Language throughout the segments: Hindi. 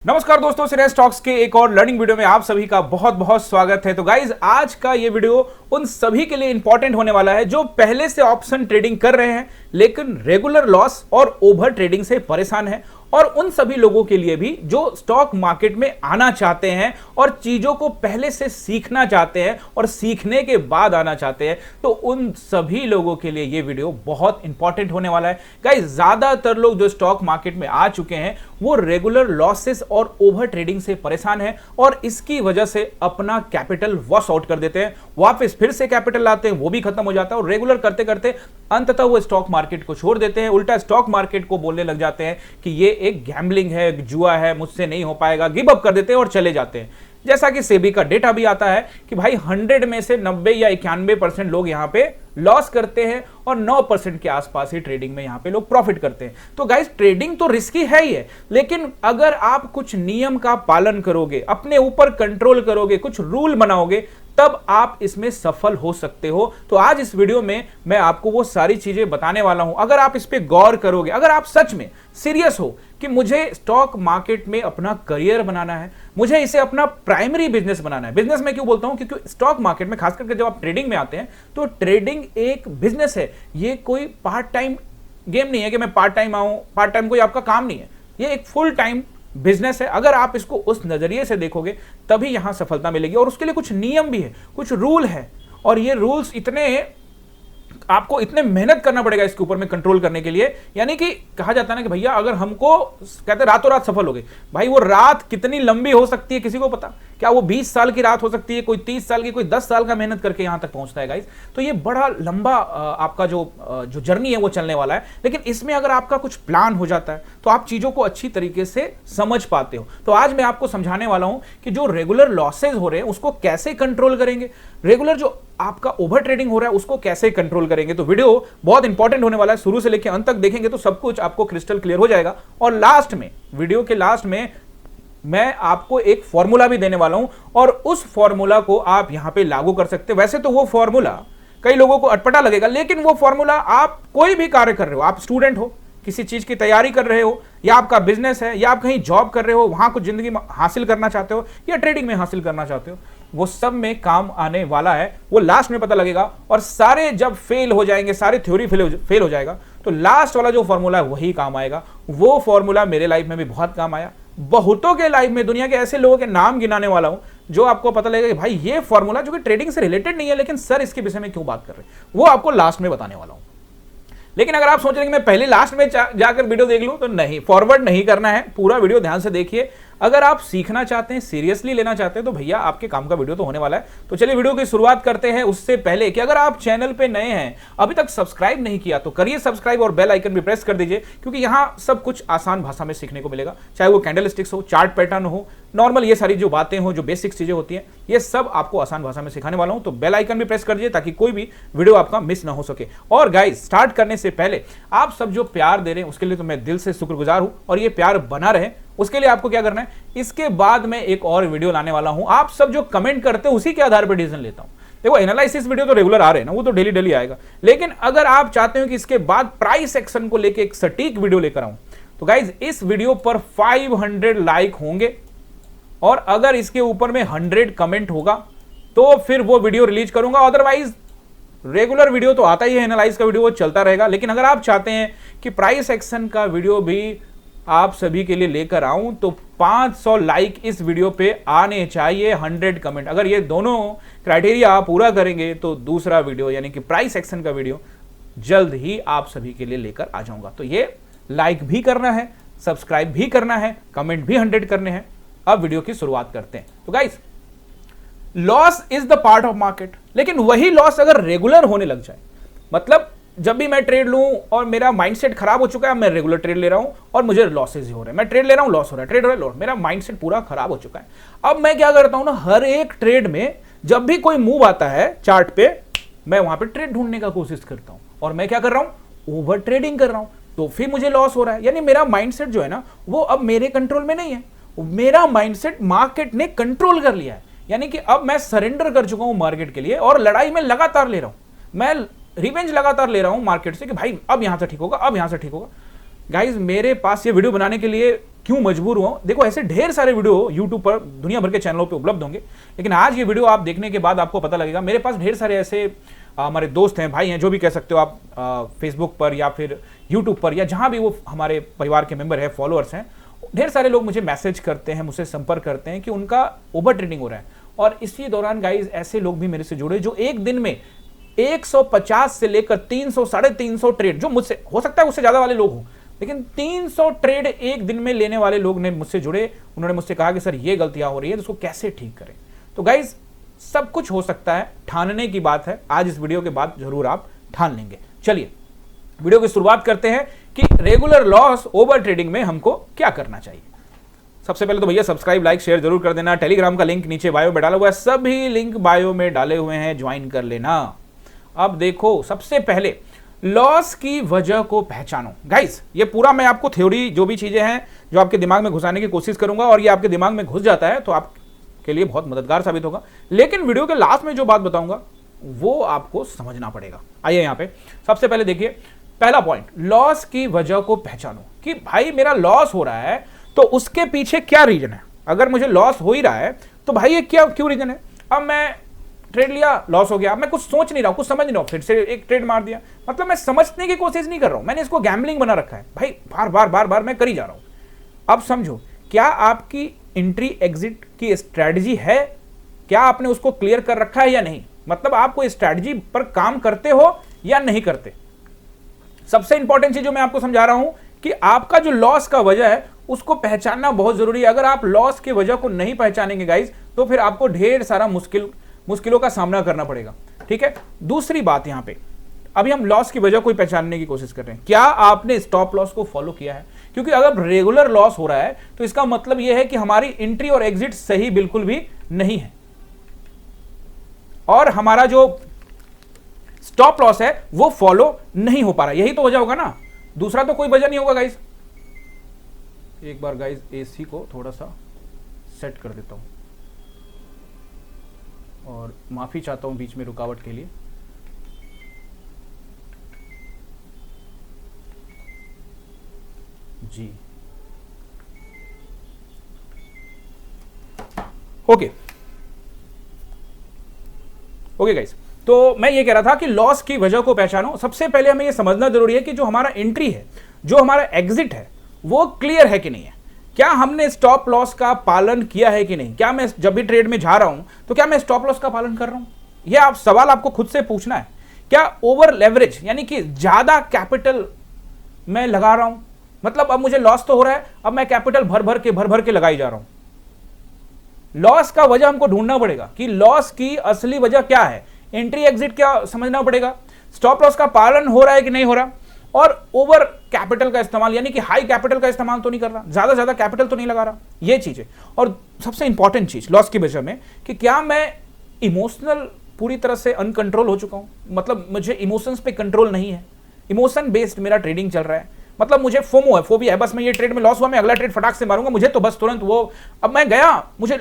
नमस्कार दोस्तों, श्रेयस स्टॉक्स के एक और लर्निंग वीडियो में आप सभी का बहुत बहुत स्वागत है। तो गाइज, आज का ये वीडियो उन सभी के लिए इंपॉर्टेंट होने वाला है जो पहले से ऑप्शन ट्रेडिंग कर रहे हैं लेकिन रेगुलर लॉस और ओवर ट्रेडिंग से परेशान हैं, और उन सभी लोगों के लिए भी जो स्टॉक मार्केट में आना चाहते हैं और चीजों को पहले से सीखना चाहते हैं और सीखने के बाद आना चाहते हैं। तो उन सभी लोगों के लिए ये वीडियो बहुत इंपॉर्टेंट होने वाला है। गाइस, ज्यादातर लोग जो स्टॉक मार्केट में आ चुके हैं वो रेगुलर लॉसेस और ओवर ट्रेडिंग से परेशान है और इसकी वजह से अपना कैपिटल वॉश आउट कर देते हैं, वापस फिर से कैपिटल लाते हैं, वो भी खत्म हो जाता है और रेगुलर करते करते अंततः वो स्टॉक मार्केट को छोड़ देते हैं। उल्टा स्टॉक मार्केट को बोलने लग जाते हैं कि ये एक गैम्बलिंग है, एक जुआ है, मुझसे नहीं हो पाएगा, गिव अप कर देते हैं और चले जाते हैं। जैसा कि सेबी का डेटा भी आता है कि भाई 100 में से 90 या 91% लोग यहां पे लॉस करते हैं और 9% के आसपास ही ट्रेडिंग में यहां पे लोग प्रॉफिट करते हैं। तो गाइस, ट्रेडिंग तो रिस्की है ही है, लेकिन अगर आप कुछ नियम का पालन करोगे, अपने ऊपर कंट्रोल करोगे, कुछ रूल बनाओगे, तब आप इसमें सफल हो सकते हो। तो आज इस वीडियो में मैं आपको वो सारी चीजें बताने वाला हूं। अगर आप इस पे गौर करोगे, अगर आप सच में सीरियस हो कि मुझे स्टॉक मार्केट में अपना करियर बनाना है, मुझे इसे अपना प्राइमरी बिजनेस बनाना है। बिजनेस में क्यों बोलता हूं? क्योंकि स्टॉक मार्केट में खास करके जब आप ट्रेडिंग में आते हैं तो ट्रेडिंग एक बिजनेस है। ये कोई पार्ट टाइम गेम नहीं है कि मैं पार्ट टाइम आऊं, पार्ट टाइम कोई आपका काम नहीं है, ये एक फुल टाइम बिजनेस है। अगर आप इसको उस नजरिए से देखोगे तभी यहां सफलता मिलेगी, और उसके लिए कुछ नियम भी है, कुछ रूल है, और ये रूल्स आपको इतने मेहनत करना पड़ेगा इसके ऊपर में कंट्रोल करने के लिए। यानी कि कहा जाता है ना कि भैया, अगर हमको कहते हैं रातों रात सफल हो गए, भाई वो रात कितनी लंबी हो सकती है किसी को पता? क्या वो 20 साल की रात हो सकती है, कोई 30 साल की, कोई 10 साल का मेहनत करके यहां तक पहुंचता है गाइस। तो ये बड़ा लंबा आपका जो जर्नी है वो चलने वाला है, लेकिन इसमें अगर आपका कुछ प्लान हो जाता है तो आप चीजों को अच्छी तरीके से समझ पाते हो। तो आज मैं आपको समझाने वाला हूं कि जो रेगुलर लॉसेज हो रहे हैं उसको कैसे कंट्रोल करेंगे, रेगुलर जो आपका ओवर ट्रेडिंग हो रहा है उसको कैसे कंट्रोल करेंगे। तो वीडियो बहुत इंपॉर्टेंट होने वाला है, शुरू से लेकर अंत तक देखेंगे तो सब कुछ आपको क्रिस्टल क्लियर हो जाएगा। और लास्ट में, वीडियो के लास्ट में मैं आपको एक फॉर्मूला भी देने वाला हूं, और उस फॉर्मूला को आप यहां पे लागू कर सकते हैं। वैसे तो वो फॉर्मूला कई लोगों को अटपटा लगेगा, लेकिन वो फॉर्मूला आप कोई भी कार्य कर रहे हो, आप स्टूडेंट हो, किसी चीज की तैयारी कर रहे हो, या आपका बिजनेस है, या आप कहीं जॉब कर रहे हो, वहां कुछ जिंदगी में हासिल करना चाहते हो, या ट्रेडिंग में हासिल करना चाहते हो, वो सब में काम आने वाला है। वो लास्ट में पता लगेगा, और सारे जब फेल हो जाएंगे, सारे थ्योरी फेल हो जाएगा, तो लास्ट वाला जो फॉर्मूला है वही काम आएगा। वो फॉर्मूला मेरे लाइफ में भी बहुत काम आया, बहुतों के लाइफ में, दुनिया के ऐसे लोगों के नाम गिनाने वाला हूं जो आपको पता लगेगा कि भाई ये फॉर्मूला जो कि ट्रेडिंग से रिलेटेड नहीं है, लेकिन सर इसके विषय में क्यों बात कर रहे हैं, वो आपको लास्ट में बताने वाला हूं। लेकिन अगर आप सोच रहे हैं कि मैं पहले लास्ट में जाकर वीडियो देख लूं, तो नहीं, फॉरवर्ड नहीं करना है, पूरा वीडियो ध्यान से देखिए। अगर आप सीखना चाहते हैं, सीरियसली लेना चाहते हैं, तो भैया आपके काम का वीडियो तो होने वाला है। तो चलिए वीडियो की शुरुआत करते हैं। उससे पहले कि अगर आप चैनल पे नए हैं, अभी तक सब्सक्राइब नहीं किया, तो करिए सब्सक्राइब और बेल आइकन भी प्रेस कर दीजिए, क्योंकि यहां सब कुछ आसान भाषा में सीखने को मिलेगा। चाहे वो कैंडल स्टिक्स हो, चार्ट पैटर्न हो, नॉर्मल ये सारी जो बातें हो, जो बेसिक चीजें होती हैं, ये सब आपको आसान भाषा में सिखाने वाला हूं। तो बेल आइकन भी प्रेस कर दीजिए ताकि कोई भी वीडियो आपका मिस ना हो सके। और गाइस, स्टार्ट करने से पहले आप सब जो प्यार दे रहे हैं उसके लिए तो मैं दिल से शुक्रगुजार हूं, और ये प्यार बना रहे उसके लिए आपको क्या करना है, इसके बाद मैं एक और वीडियो लाने वाला हूं। आप सब जो कमेंट करते हैं उसी के आधार पर डिसीजन लेता हूं। देखो, एनालिसिस वीडियो तो रेगुलर आ रहे हैं ना, वो तो डेली डेली आएगा, लेकिन अगर आप चाहते हो कि इसके बाद प्राइस एक्शन को लेकर एक सटीक वीडियो लेकर आऊं, तो गाइज इस वीडियो पर 500 लाइक होंगे, और अगर इसके ऊपर में 100 कमेंट होगा तो फिर वो वीडियो रिलीज करूंगा। अदरवाइज रेगुलर वीडियो तो आता ही है, एनालाइज का वीडियो वो चलता रहेगा। लेकिन अगर आप चाहते हैं कि प्राइस एक्शन का वीडियो भी आप सभी के लिए लेकर आऊं, तो 500 लाइक इस वीडियो पे आने चाहिए, 100 कमेंट। अगर ये दोनों क्राइटेरिया आप पूरा करेंगे तो दूसरा वीडियो यानी कि प्राइस एक्शन का वीडियो जल्द ही आप सभी के लिए लेकर आ जाऊंगा। तो ये लाइक भी करना है, सब्सक्राइब भी करना है, कमेंट भी 100 करने हैं। अब वीडियो की शुरुआत करते हैं। तो guys, loss is the part of market, लेकिन वही लॉस अगर रेगुलर होने लग जाए, मतलब जब भी मैं ट्रेड लूं और मेरा माइंडसेट खराब हो चुका है, मैं रेगुलर ट्रेड ले रहा हूं और मुझे लॉसेज ही हो रहे हैं, मैं ट्रेड ले रहा हूं, लॉस हो रहा है, ट्रेड हो रहा है, लॉस, मेरा माइंडसेट पूरा खराब हो चुका है। अब मैं क्या करता हूं ना, हर एक ट्रेड में जब भी कोई मूव आता है चार्ट पे, मैं वहां पे ट्रेड ढूंढने का कोशिश करता हूं, और मैं क्या कर रहा हूं, ओवर ट्रेडिंग कर रहा हूं, तो फिर मुझे लॉस हो रहा है। यानी मेरा माइंडसेट जो है ना, वो अब मेरे कंट्रोल में नहीं है, मेरा माइंडसेट मार्केट ने कंट्रोल कर लिया है। यानी कि अब मैं सरेंडर कर चुका हूं मार्केट के लिए, और लड़ाई में लगातार ले रहा हूं, मैं रिवेंज लगातार ले रहा हूं मार्केट से कि भाई अब यहां से ठीक होगा, अब यहां से ठीक होगा। गाइज, मेरे पास ये वीडियो बनाने के लिए क्यों मजबूर हुआ। देखो ऐसे ढेर सारे वीडियो यूट्यूब पर दुनिया भर के चैनलों पे उपलब्ध होंगे, लेकिन आज ये वीडियो आप देखने के बाद आपको पता लगेगा। मेरे पास ढेर सारे ऐसे हमारे दोस्त हैं, भाई हैं, जो भी कह सकते हो आप, फेसबुक पर या फिर यूट्यूब पर या जहां भी वो हमारे परिवार के मेंबर है, फॉलोअर्स हैं, ढेर सारे लोग मुझे मैसेज करते हैं, मुझसे संपर्क करते हैं कि उनका ओवर ट्रेडिंग हो रहा है। और इसी दौरान गाइज ऐसे लोग भी मेरे से जुड़े जो एक दिन में 150 से लेकर 300 350 ट्रेड, जो मुझसे हो सकता है उससे ज्यादा वाले लोग हो, लेकिन 300 ट्रेड एक दिन में लेने वाले लोग ने मुझसे जुड़े। उन्होंने मुझसे कहा कि सर ये गलतियां हो रही है तो उसको कैसे ठीक करें। तो गाइज सब कुछ हो सकता है, ठानने की बात है। आज इस वीडियो के बाद जरूर आप ठान लेंगे। चलिए वीडियो की शुरुआत करते हैं कि रेगुलर लॉस ओवर ट्रेडिंग में हमको क्या करना चाहिए। सबसे पहले तो भैया सब्सक्राइब, लाइक, शेयर जरूर कर देना। टेलीग्राम का लिंक नीचे बायो में डाला हुआ है, सभी लिंक बायो में डाले हुए हैं, ज्वाइन कर लेना। अब देखो, सबसे पहले लॉस की वजह को पहचानो। गाइस ये पूरा मैं आपको थ्योरी, जो भी चीजें हैं जो आपके दिमाग में घुसाने की कोशिश करूंगा, और ये आपके दिमाग में घुस जाता है तो आपके लिए बहुत मददगार साबित होगा। लेकिन वीडियो के लास्ट में जो बात बताऊंगा वो आपको समझना पड़ेगा। आइए यहां पे सबसे पहले देखिए, पहला पॉइंट, लॉस की वजह को पहचानो कि भाई मेरा लॉस हो रहा है तो उसके पीछे क्या रीजन है। अगर मुझे लॉस हो ही रहा है तो भाई ये क्यों रीजन है। अब मैं ट्रेड लिया, लॉस हो गया, मैं कुछ सोच नहीं रहा हूं, कुछ समझ नहीं रहा हूं, फिर से एक ट्रेड मार दिया, मतलब मैं समझने की कोशिश नहीं कर रहा हूं, मैंने इसको गैम्बलिंग बना रखा है भाई, बार बार मैं कर ही जा रहा हूं। अब समझो, क्या आपकी एंट्री एग्जिट की स्ट्रेटजी है, क्या आपने उसको क्लियर कर रखा है या नहीं, मतलब आप कोई स्ट्रेटजी पर काम करते हो या नहीं करते। सबसे इंपॉर्टेंट चीज जो मैं आपको समझा रहा हूं कि आपका जो लॉस का वजह है उसको पहचानना बहुत जरूरी है। अगर आप लॉस की वजह को नहीं पहचानेंगे गाइज तो फिर आपको ढेर सारा मुश्किलों का सामना करना पड़ेगा। ठीक है, दूसरी बात यहां पे, अभी हम लॉस की वजह को पहचानने की कोशिश कर रहे हैं, क्या आपने स्टॉप लॉस को फॉलो किया है। क्योंकि अगर रेगुलर लॉस हो रहा है तो इसका मतलब यह है कि हमारी एंट्री और एग्जिट सही बिल्कुल भी नहीं है, और हमारा जो स्टॉप लॉस है वो फॉलो नहीं हो पा रहा। यही तो वजह होगा ना, दूसरा तो कोई वजह नहीं होगा गाइज। एक बार गाइज एसी को थोड़ा सा सेट कर देता हूं, और माफी चाहता हूं बीच में रुकावट के लिए। जी ओके गाइस, तो मैं ये कह रहा था कि लॉस की वजह को पहचानो। सबसे पहले हमें ये समझना जरूरी है कि जो हमारा एंट्री है, जो हमारा एग्जिट है, वो क्लियर है कि नहीं है। क्या हमने स्टॉप लॉस का पालन किया है कि नहीं। क्या मैं जब भी ट्रेड में जा रहा हूं तो क्या मैं स्टॉप लॉस का पालन कर रहा हूं, यह आप सवाल आपको खुद से पूछना है। क्या ओवर लेवरेज यानी कि ज्यादा कैपिटल मैं लगा रहा हूं, मतलब अब मुझे लॉस तो हो रहा है, अब मैं कैपिटल भर भर के लगाई जा रहा हूं। लॉस का वजह हमको ढूंढना पड़ेगा कि लॉस की असली वजह क्या है, एंट्री एग्जिट क्या समझना पड़ेगा, स्टॉप लॉस का पालन हो रहा है कि नहीं हो रहा, और ओवर कैपिटल का इस्तेमाल यानी कि हाई कैपिटल का इस्तेमाल तो नहीं कर रहा, ज्यादा कैपिटल तो नहीं लगा रहा, ये चीजें। और सबसे इंपॉर्टेंट चीज लॉस की वजह में कि क्या मैं इमोशनल पूरी तरह से अनकंट्रोल हो चुका हूं, मतलब मुझे इमोशंस पे कंट्रोल नहीं है, इमोशन बेस्ड मेरा ट्रेडिंग चल रहा है, मतलब मुझे फोमो है, फोबिया है, बस मैं ये ट्रेड में लॉस हुआ, मैं अगला ट्रेड फटाक से मारूंगा, मुझे तो बस तुरंत वो, अब मैं गया, मुझे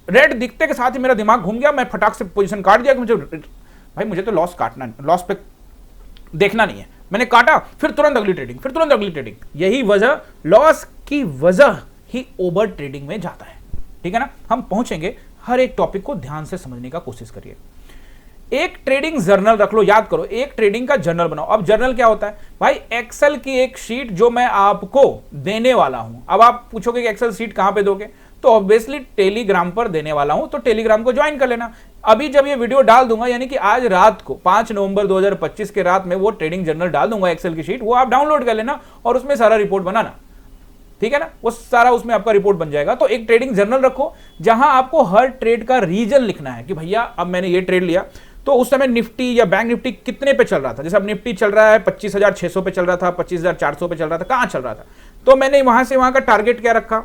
रेड दिखते के साथ ही मेरा दिमाग घूम गया, मैं फटाक से पोजीशन काट दिया कि मुझे भाई मुझे तो लॉस काटना, लॉस पे देखना नहीं है, मैंने काटा, फिर तुरंत अगली ट्रेडिंग। यही वजह, लॉस की वजह ही ओवर ट्रेडिंग में जाता है। ठीक है ना, हम पहुंचेंगे, हर एक टॉपिक को ध्यान से समझने का कोशिश करिए। एक ट्रेडिंग जर्नल रख लो, याद करो, एक ट्रेडिंग का जर्नल बनाओ। अब जर्नल क्या होता है भाई, एक्सेल की एक शीट जो मैं आपको देने वाला हूं। अब आप पूछोगे कि एक्सेल शीट कहां पे दोगे, तो ऑब्वियसली टेलीग्राम पर देने वाला हूं, तो टेलीग्राम को ज्वाइन कर लेना। अभी जब ये वीडियो डाल दूंगा, यानी कि आज रात को 5 नवंबर 2025 के रात में वो ट्रेडिंग जर्नल डाल दूंगा, एक्सेल की शीट, वो आप डाउनलोड कर लेना और उसमें सारा रिपोर्ट बनाना। ठीक है ना, वो सारा उसमें आपका रिपोर्ट बन जाएगा। तो एक ट्रेडिंग जर्नल रखो जहां आपको हर ट्रेड का रीजन लिखना है कि भैया अब मैंने ये ट्रेड लिया तो उस समय निफ्टी या बैंक निफ्टी कितने पे चल रहा था। जैसे अब निफ्टी चल रहा है 25,600 पे चल रहा था, 25,400 पे चल रहा था, कहां चल रहा था, तो मैंने वहां से वहां का टारगेट क्या रखा,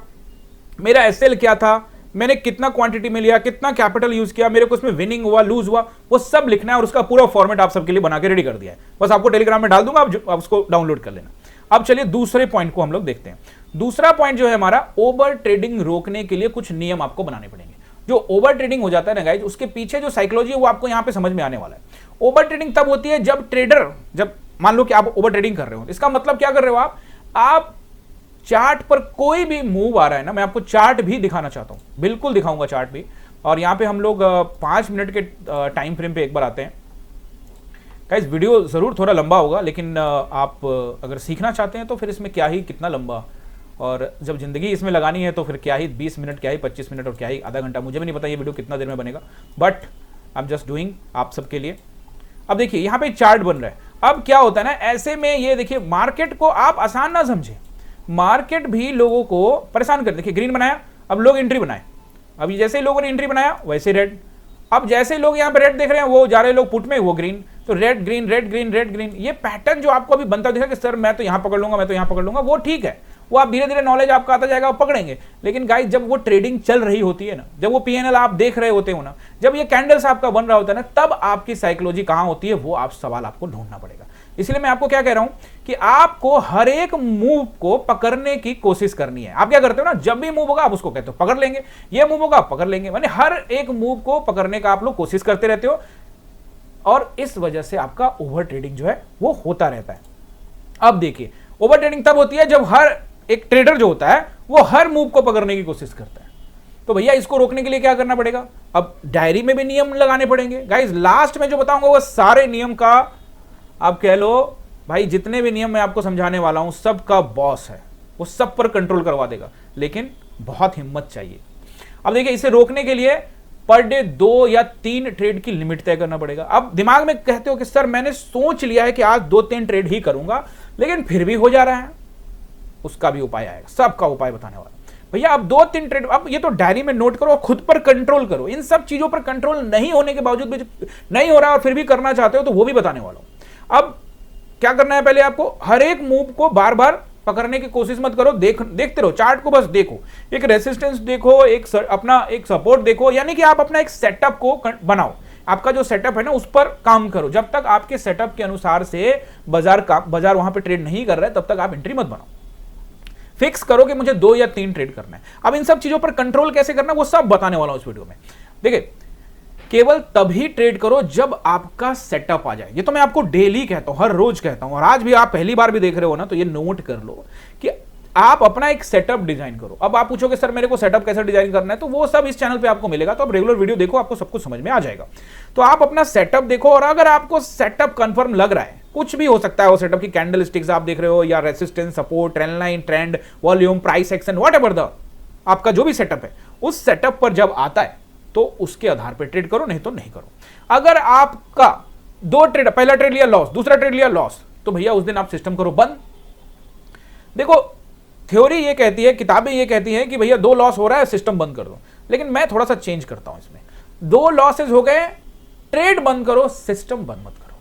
मेरा एसएल क्या था, मैंने कितना क्वांटिटी में लिया, कितना कैपिटल यूज किया, मेरे को उसमें विनिंग हुआ, लूज हुआ, वो सब लिखना है और उसका पूरा फॉर्मेट आप सबके लिए बना के रेडी कर दिया है। बस आपको टेलीग्राम में डाल दूंगा, आप उसको डाउनलोड कर लेना। अब चलिए दूसरे पॉइंट को हम लोग देखते हैं। दूसरा पॉइंट जो है हमारा, ओवर ट्रेडिंग रोकने के लिए कुछ नियम आपको बनाने पड़ेंगे। जो ओवर ट्रेडिंग हो जाता है ना गाइज, उसके पीछे जो साइकोलॉजी है वो आपको यहां पे समझ में आने वाला है। ओवर ट्रेडिंग तब होती है जब ट्रेडर, जब मान लो कि आप ओवर ट्रेडिंग कर रहे हो, इसका मतलब क्या कर रहे हो आप चार्ट पर कोई भी मूव आ रहा है ना, मैं आपको चार्ट भी दिखाना चाहता हूं, बिल्कुल दिखाऊंगा चार्ट भी। और यहां पे हम लोग 5 मिनट के टाइम फ्रेम पे एक बार आते हैं। गाइस वीडियो जरूर थोड़ा लंबा होगा, लेकिन आप अगर सीखना चाहते हैं तो फिर इसमें क्या ही कितना लंबा, और जब जिंदगी इसमें लगानी है तो फिर क्या ही 20 मिनट, क्या ही 25 मिनट, और क्या ही आधा घंटा, मुझे भी नहीं पता ये वीडियो कितना देर में बनेगा, but I am just doing आप सबके लिए। अब देखिए यहाँ पे चार्ट बन रहा है। अब क्या होता है ना, ऐसे में ये देखिए मार्केट को आप आसान ना समझे, मार्केट भी लोगों को परेशान कर। देखिए ग्रीन बनाया, अब लोग एंट्री बनाए, अभी जैसे ही लोगों ने एंट्री बनाया वैसे रेड, अब जैसे लोग यहाँ पे रेड देख रहे हैं वो जा रहे लोग पुट में, वो ग्रीन, तो red green red green red green, ये पैटर्न जो आपको अभी बनता दिखा कि सर मैं तो यहाँ पकड़ लूंगा, मैं तो यहाँ पकड़ लूंगा, वो ठीक है, वो आप धीरे धीरे नॉलेज आपका आता जाएगा, आप पकड़ेंगे। लेकिन गाइस जब वो ट्रेडिंग चल रही होती है ना, जब वो पीएनएल आप देख रहे होते हो ना, जब ये कैंडल्स आपका बन रहा होता है ना, तब आपकी साइकोलॉजी कहां होती है, वो आप सवाल आपको ढूंढना पड़ेगा। इसलिए मैं आपको क्या कह रहा हूं कि आपको हर एक मूव को पकड़ने की कोशिश करनी है। आप क्या करते हो ना, जब भी मूव होगा आप उसको कहते हो पकड़ लेंगे, ये मूव होगा आप पकड़ लेंगे, माने हर एक मूव को पकड़ने का आप लोग कोशिश करते रहते हो, और इस वजह से आपका ओवर ट्रेडिंग जो है वो होता रहता है। अब देखिए ओवर ट्रेडिंग तब होती है जब हर एक ट्रेडर जो होता है वो हर मूव को पकड़ने की कोशिश करता है। तो भैया इसको रोकने के लिए क्या करना पड़ेगा, अब डायरी में भी नियम लगाने पड़ेंगे। गाइस लास्ट में जो बताऊंगा वो सारे नियम का आप कह लो भाई, जितने भी नियम मैं आपको समझाने वाला हूं सबका बॉस है, वो सब पर कंट्रोल करवा देगा, लेकिन बहुत हिम्मत चाहिए। अब देखिए इसे रोकने के लिए पर डे 2 या 3 ट्रेड की लिमिट तय करना पड़ेगा। अब दिमाग में कहते हो कि सर मैंने सोच लिया है कि आज 2-3 ट्रेड ही करूंगा, लेकिन फिर भी हो जा रहा है, उसका भी उपाय आएगा, सबका उपाय बताने वाला भैया। अब 2-3 ट्रेड, अब ये तो डायरी में नोट करो और खुद पर कंट्रोल करो। इन सब चीजों पर कंट्रोल नहीं होने के बावजूद भी नहीं हो रहा और फिर भी करना चाहते हो तो वो भी बताने वाला हूं। अब क्या करना है, पहले आपको हर एक मूव को बार बार पकड़ने की कोशिश मत करो, देखते रहो, चार्ट को बस देखो, एक रेसिस्टेंस देखो, एक अपना एक सपोर्ट देखो, यानी कि आप अपना एक सेटअप को बनाओ। आपका जो सेटअप है ना उस पर काम करो। जब तक आपके सेटअप के अनुसार से बाजार वहां पे ट्रेड नहीं कर रहा है तब तक आप एंट्री मत बनाओ। फिक्स करो कि मुझे 2 या 3 ट्रेड करना है। अब इन सब चीजों पर कंट्रोल कैसे करना है वो सब बताने वाला हूं इस वीडियो में। देखिए केवल तभी ट्रेड करो जब आपका सेटअप आ जाए। ये तो मैं आपको डेली कहता हूं, हर रोज कहता हूं, और आज भी आप पहली बार भी देख रहे हो ना तो ये नोट कर लो कि आप अपना एक सेटअप डिजाइन करो। अब आप पूछोगे सर मेरे को सेटअप कैसे डिजाइन करना है, तो वो सब इस चैनल पे आपको मिलेगा, तो आप रेगुलर वीडियो देखो, आपको सब कुछ समझ में आ जाएगा। तो आप अपना सेटअप देखो, और अगर आपको सेटअप कंफर्म लग रहा है, कुछ भी हो सकता है वो सेटअप की कैंडल स्टिक्स आप देख रहे हो, या resistance, support, trend line, trend, volume, price action, whatever the आपका जो भी सेटअप है, उस सेटअप पर जब आता है तो उसके आधार पर ट्रेड करो, नहीं तो नहीं करो। अगर आपका 2 ट्रेड, पहला ट्रेड लिया लॉस, दूसरा ट्रेड लिया लॉस, तो भैया उस दिन आप सिस्टम करो बंद। देखो थ्योरी ये कहती है, किताबें ये कहती हैं कि भैया 2 लॉस हो रहा है सिस्टम बंद कर दो, लेकिन मैं थोड़ा सा चेंज करता हूं इसमें। 2 लॉसेज हो गए, ट्रेड बंद करो, सिस्टम बंद मत करो।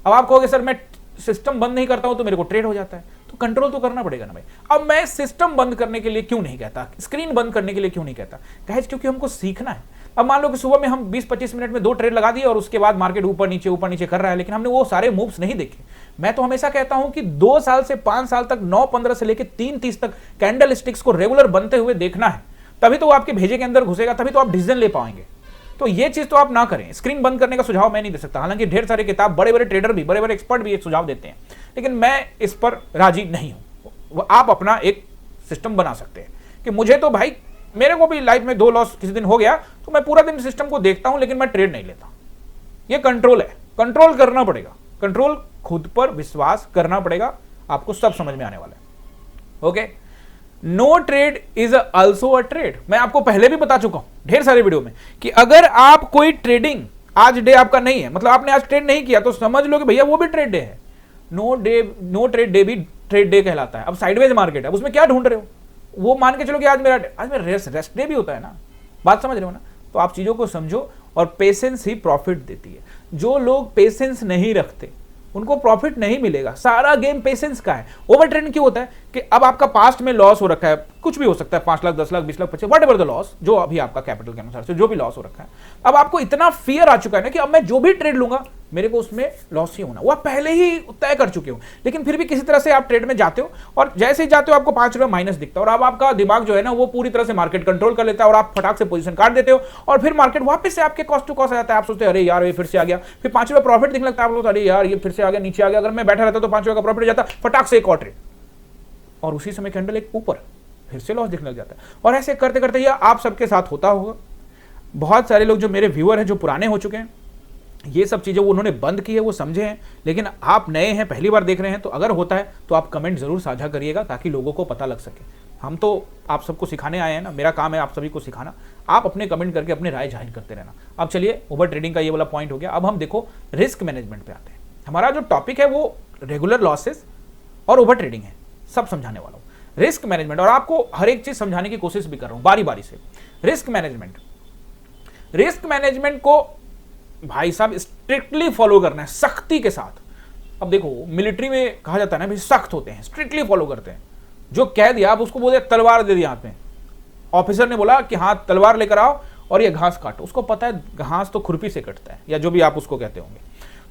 अब आप कहोगे सर मैं सिस्टम बंद नहीं करता हूं तो मेरे को ट्रेड हो जाता है, तो कंट्रोल तो करना पड़ेगा ना भाई। अब मैं सिस्टम बंद करने के लिए क्यों नहीं कहता, स्क्रीन बंद करने के लिए क्यों नहीं कहता, गाइस क्योंकि हमको सीखना है। अब मान लो कि सुबह में हम 20-25 मिनट में 2 ट्रेड लगा दिए और उसके बाद मार्केट ऊपर नीचे कर रहा है, लेकिन हमने वो सारे मूव्स नहीं देखे। मैं तो हमेशा कहता हूं कि 2 साल से 5 साल तक, 9-15 से लेकर 3-30 तक कैंडल स्टिक्स को रेगुलर बनते हुए देखना है, तभी तो वो आपके भेजे के अंदर घुसेगा, तभी तो आप डिसीजन ले पाएंगे। तो ये चीज तो आप ना करें। स्क्रीन बंद करने का सुझाव मैं नहीं दे सकता, हालांकि ढेर सारे किताब, बड़े बड़े ट्रेडर भी, बड़े बड़े एक्सपर्ट भी ये सुझाव देते हैं, लेकिन मैं इस पर राजी नहीं हूं। आप अपना एक सिस्टम बना सकते हैं कि मुझे तो भाई, मेरे को भी लाइफ में 2 लॉस किसी दिन हो गया तो मैं पूरा दिन सिस्टम को देखता हूं, लेकिन मैं ट्रेड नहीं लेता। ये कंट्रोल है, कंट्रोल करना पड़ेगा, कंट्रोल, खुद पर विश्वास करना पड़ेगा, आपको सब समझ में आने वाला है। Okay, no trade is also a trade. मैं आपको पहले भी बता चुका हूं ढेर सारे वीडियो में कि अगर आप कोई ट्रेडिंग, आज डे आपका नहीं है, मतलब आपने आज ट्रेड नहीं किया, तो समझ लो कि भैया वो भी ट्रेड डे है। नो ट्रेड डे भी ट्रेड डे कहलाता है। अब साइडवेज मार्केट है, उसमें क्या ढूंढ रहे हो, वो मान के चलो कि आज मेरा रेस्ट डे भी होता है ना, बात समझ रहे हो ना। तो आप चीजों को समझो, और पेशेंस ही प्रॉफिट देती है। जो लोग पेशेंस नहीं रखते उनको प्रॉफिट नहीं मिलेगा। सारा गेम पेशेंस का है। ओवर ट्रेंड क्यों होता है कि अब आपका पास्ट में लॉस हो रखा है, कुछ भी हो सकता है, 5 lakh, 10 lakh, 20 lakh, 25, whatever the loss, जो अभी आपका कैपिटल के अनुसार से जो भी लॉस हो रखा है, अब आपको इतना फियर आ चुका है ना कि अब मैं जो भी ट्रेड लूंगा मेरे को उसमें लॉस ही होना, वो आप पहले ही तय कर चुके हो। लेकिन फिर भी किसी तरह से आप ट्रेड में जाते हो, और जैसे ही जाते हो आपको 5 रुपए माइनस दिखता है, और अब आपका दिमाग जो है ना वो पूरी तरह से मार्केट कंट्रोल कर लेता है, और आप फटाक से पोजीशन काट देते हो, और फिर मार्केट वापस से आपके कॉस्ट टू कॉस्ट आ जाता है। आप सोचते हैं अरे यार ये फिर से आ गया, फिर 5 रुपए प्रॉफिट दिखने लगता है, आप लोग अरे यार ये फिर से आ गया, नीचे आ गया, अगर मैं बैठा रहता तो 5 रुपए का प्रॉफिट हो जाता, फटाक से एक और ट्रेड, और उसी समय कैंडल एक ऊपर, फिर से लॉस दिखने लग जाता है। और ऐसे करते करते ये आप सबके साथ होता होगा। बहुत सारे लोग जो मेरे व्यूअर हैं, जो पुराने हो चुके हैं, ये सब चीज़ें वो उन्होंने बंद की है, वो समझे हैं, लेकिन आप नए हैं, पहली बार देख रहे हैं, तो अगर होता है तो आप कमेंट जरूर साझा करिएगा ताकि लोगों को पता लग सके। हम तो आप सबको सिखाने आए हैं ना, मेरा काम है आप सभी को सिखाना। आप अपने कमेंट करके अपने राय जाहिर करते रहना। अब चलिए, ओवर ट्रेडिंग का ये वाला पॉइंट हो गया। अब हम देखो रिस्क मैनेजमेंट पे आते हैं। हमारा जो टॉपिक है वो रेगुलर लॉसेस और ओवर ट्रेडिंग है, सब समझाने वाला हूँ। रिस्क मैनेजमेंट, और आपको हर एक चीज समझाने की कोशिश भी कर रहा हूँ बारी बारी से। रिस्क मैनेजमेंट को भाई साहब स्ट्रिक्टली फॉलो करना है, सख्ती के साथ। अब देखो मिलिट्री में कहा जाता है ना भाई, सख्त होते हैं, स्ट्रिक्टली फॉलो करते हैं। जो कह दिया आप उसको बोले तलवार दे दिया हाथ में। ऑफिसर ने बोला कि हाँ तलवार लेकर आओ और ये घास काटो। उसको पता है घास तो खुरपी से कटता है, या जो भी आप उसको कहते होंगे,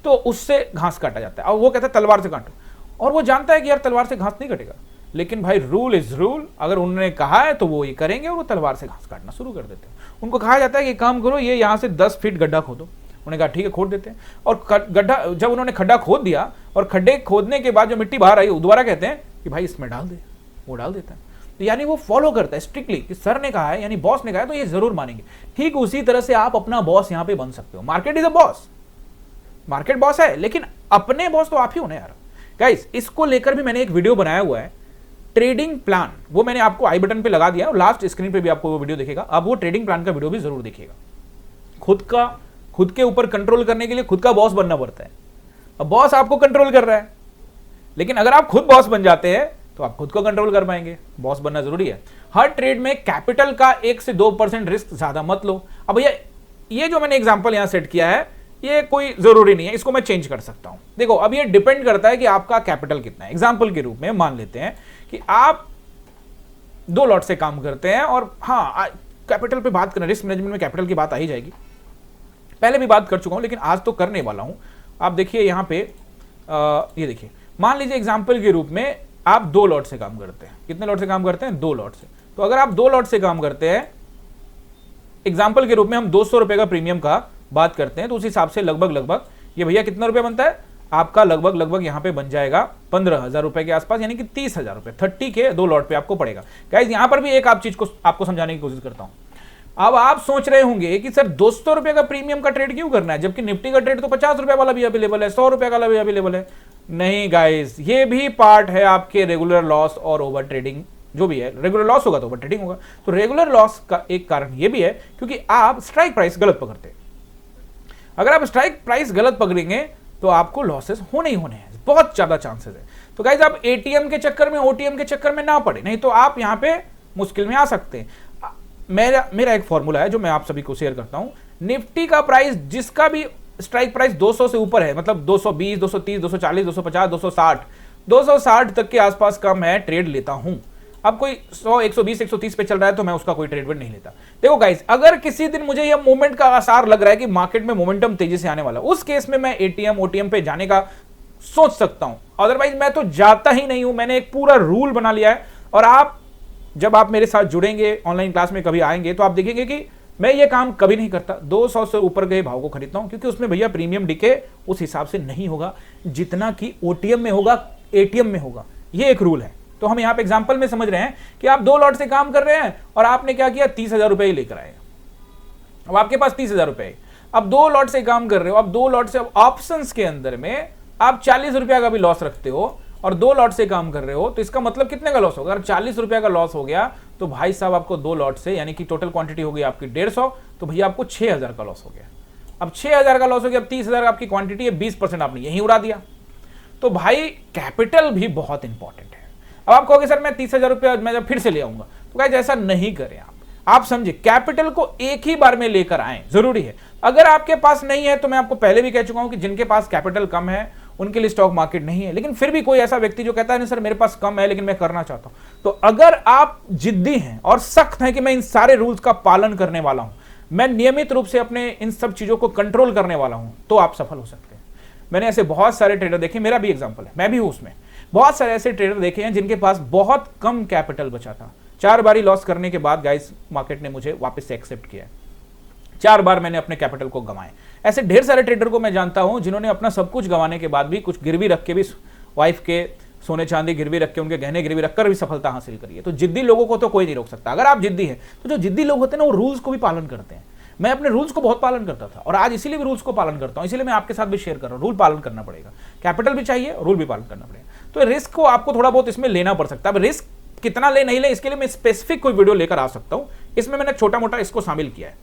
तो उससे घास काटा जाता है। और वो कहता है तलवार से काटो, और वो जानता है कि यार तलवार से घास नहीं कटेगा, लेकिन भाई रूल इज रूल। अगर उन्होंने कहा है तो वो ये करेंगे, और वो तलवार से घास काटना शुरू कर देते हैं। उनको कहा जाता है कि काम करो, ये यहाँ से 10 फीट गड्ढा खोदो। उन्होंने कहा ठीक है, खोद देते हैं। और गड्ढा, जब उन्होंने खड्डा खोद दिया और खड्डे खोदने के बाद जो मिट्टी बाहर आई, दोबारा कहते हैं कि भाई इसमें डाल दे, वो डाल देता है। तो यानी वो फॉलो करता है स्ट्रिक्टली कि सर ने कहा है, यानी बॉस ने कहा है तो ये जरूर मानेंगे। ठीक उसी तरह से आप अपना बॉस यहाँ पे बन सकते हो। Market is a boss, market boss है, लेकिन अपने बॉस तो आप ही हो ना यार। गाइस, इसको लेकर भी मैंने एक वीडियो बनाया हुआ है, ट्रेडिंग प्लान। वो मैंने आपको आई बटन पे लगा दिया और लास्ट स्क्रीन पे भी आपको वो वीडियो दिखेगा। अब वो ट्रेडिंग प्लान का वीडियो भी जरूर देखिएगा। खुद के ऊपर कंट्रोल करने के लिए खुद का बॉस बनना पड़ता है। अब बॉस आपको कंट्रोल कर रहा है, लेकिन अगर आप खुद बॉस बन जाते हैं तो आप खुद को कंट्रोल कर पाएंगे। बॉस बनना जरूरी है। हर ट्रेड में कैपिटल का 1 से 2% रिस्क ज्यादा मत लो। अब भैया ये जो मैंने एग्जांपल यहां सेट किया है, ये कोई जरूरी नहीं है, इसको मैं चेंज कर सकता हूं। देखो, अब ये डिपेंड करता है कि आपका कैपिटल कितना है। एग्जांपल के रूप में मान लेते हैं कि आप 2 लॉट से काम करते हैं, और हाँ, कैपिटल पे बात करें, रिस्क मैनेजमेंट में कैपिटल की बात आ ही जाएगी। पहले भी बात कर चुका हूं, लेकिन आज तो करने वाला हूं। आप देखिए यहां पे, ये देखिए, मान लीजिए एग्जांपल के रूप में आप 2 लॉट से काम करते हैं। कितने लॉट से काम करते हैं? 2 लॉट से। तो अगर आप 2 लॉट से काम करते हैं, एग्जांपल के रूप में हम 200 रुपए का प्रीमियम का बात करते हैं, तो उस हिसाब से लगभग ये भैया कितना रुपया बनता है आपका? लगभग यहां पे बन जाएगा 15,000 रुपए के आसपास, यानी कि 30,000 रुपए 30 के 2 लॉट पे आपको पड़ेगा। गाइस, यहां पर भी एक आप चीज को आपको समझाने की कोशिश करता हूं। अब आप सोच रहे होंगे कि सर 200 रुपए का प्रीमियम का ट्रेड क्यों करना है, जबकि निफ्टी का ट्रेड तो 50 रुपए वाला भी अवेलेबल है, 100 रुपए वाला भी अवेलेबल है। नहीं गाइस, ये भी पार्ट है आपके रेगुलर लॉस और ओवर ट्रेडिंग। जो भी है, रेगुलर लॉस होगा तो ओवर ट्रेडिंग होगा। तो रेगुलर लॉस का एक कारण ये भी है क्योंकि आप स्ट्राइक प्राइस गलत पकड़ते हैं। अगर आप स्ट्राइक प्राइस गलत पकड़ेंगे तो आपको लॉसेस होने ही होने हैं, बहुत ज्यादा चांसेस है। तो गाइस, आप एटीएम के चक्कर में, ओटीएम के चक्कर में ना पड़े, नहीं तो आप यहां पे मुश्किल में आ सकते हैं। मेरा एक फॉर्मूला है जो मैं आप सभी को शेयर करता हूं। निफ्टी का प्राइस, जिसका भी स्ट्राइक प्राइस 200 से ऊपर है, मतलब 220, 230, 240, 250, 260 तक के आसपास का मैं ट्रेड लेता हूं। अब कोई 100, 120, 130 पे चल रहा है तो मैं उसका कोई ट्रेड नहीं लेता। देखो गाइस, अगर किसी दिन मुझे यह मूवमेंट का आसार लग रहा है कि मार्केट में मोमेंटम तेजी से आने वाला, उस केस में मैं एटीएम, ओटीएम पे जाने का सोच सकता हूं। अदरवाइज मैं तो जाता ही नहीं हूं। मैंने एक पूरा रूल बना लिया है, और जब आप मेरे साथ जुड़ेंगे, ऑनलाइन क्लास में कभी आएंगे, तो आप देखेंगे कि मैं ये काम कभी नहीं करता। 200 से ऊपर गए भाव को खरीदता हूं, क्योंकि उसमें भैया प्रीमियम डिके उस हिसाब से नहीं होगा जितना कि ओटीएम में होगा, एटीएम में होगा। ये एक रूल है। तो हम यहां पे एग्जांपल में समझ रहे हैं कि आप 2 लॉट से काम कर रहे हैं और आपने क्या किया, 30,000 रुपए ही लेकर आए। अब आपके पास 30,000 रुपए, अब 2 लॉट से काम कर रहे हो। अब 2 लॉट से, अब ऑप्शंस के अंदर में आप 40 रुपया का भी लॉस रखते हो और 2 लॉट से काम कर रहे हो, तो इसका मतलब कितने का लॉस होगा? अगर 40 रुपया का लॉस हो गया तो भाई साहब आपको 2 लॉट से, यानी कि टोटल क्वांटिटी हो गई आपकी 150, तो भैया आपको 6,000 का लॉस हो गया। अब 6,000 का लॉस हो गया, अब 30,000 आपकी क्वांटिटी है, 20% आपने यहीं उड़ा दिया। तो भाई कैपिटल भी बहुत इंपॉर्टेंट है। अब आप कहोगे सर मैं 30,000 रुपया मैं जब फिर से ले आऊंगा, तो गाइस ऐसा नहीं करें। आप समझे, कैपिटल को एक ही बार में लेकर आए, जरूरी है। अगर आपके पास नहीं है, तो मैं आपको पहले भी कह चुका हूं कि जिनके पास कैपिटल कम है उनके लिए स्टॉक मार्केट नहीं है। लेकिन फिर भी कोई ऐसा व्यक्ति जो कहता है नहीं सर मेरे पास कम है लेकिन मैं करना चाहता हूं, तो अगर आप जिद्दी हैं और सख्त हैं कि मैं इन सारे रूल्स का पालन करने वाला हूं, मैं नियमित रूप से अपने इन सब चीजों को कंट्रोल करने वाला हूं, तो आप सफल हो सकते हैं। मैंने ऐसे बहुत सारे ट्रेडर देखे, मेरा भी एग्जाम्पल है, मैं भी हूं उसमें। बहुत सारे ऐसे ट्रेडर देखे हैं जिनके पास बहुत कम कैपिटल बचा था। 4 बारी लॉस करने के बाद गाइस मार्केट ने मुझे वापस से एक्सेप्ट किया। 4 बार मैंने अपने कैपिटल को गंवाए। ऐसे ढेर सारे ट्रेडर को मैं जानता हूं जिन्होंने अपना सब कुछ गंवाने के बाद भी, कुछ गिरवी रख के भी, वाइफ के सोने चांदी गिरवी रख के, उनके गहने गिरवी रखकर भी सफलता हासिल करी है। तो जिद्दी लोगों को तो कोई नहीं रोक सकता। अगर आप जिद्दी हैं तो जो जिद्दी लोग होते हैं ना, वो रूल्स को भी पालन करते हैं। मैं अपने रूल्स को बहुत पालन करता था और आज इसीलिए भी रूल्स को पालन करता हूं, इसीलिए मैं आपके साथ भी शेयर कर रहा हूं। रूल पालन करना पड़ेगा, कैपिटल भी चाहिए, रूल भी पालन करना पड़ेगा। तो रिस्क को आपको थोड़ा बहुत इसमें लेना पड़ सकता है। अब रिस्क कितना ले नहीं ले, इसके लिए मैं स्पेसिफिक कोई वीडियो लेकर आ सकता हूं। इसमें मैंने छोटा मोटा इसको शामिल किया है।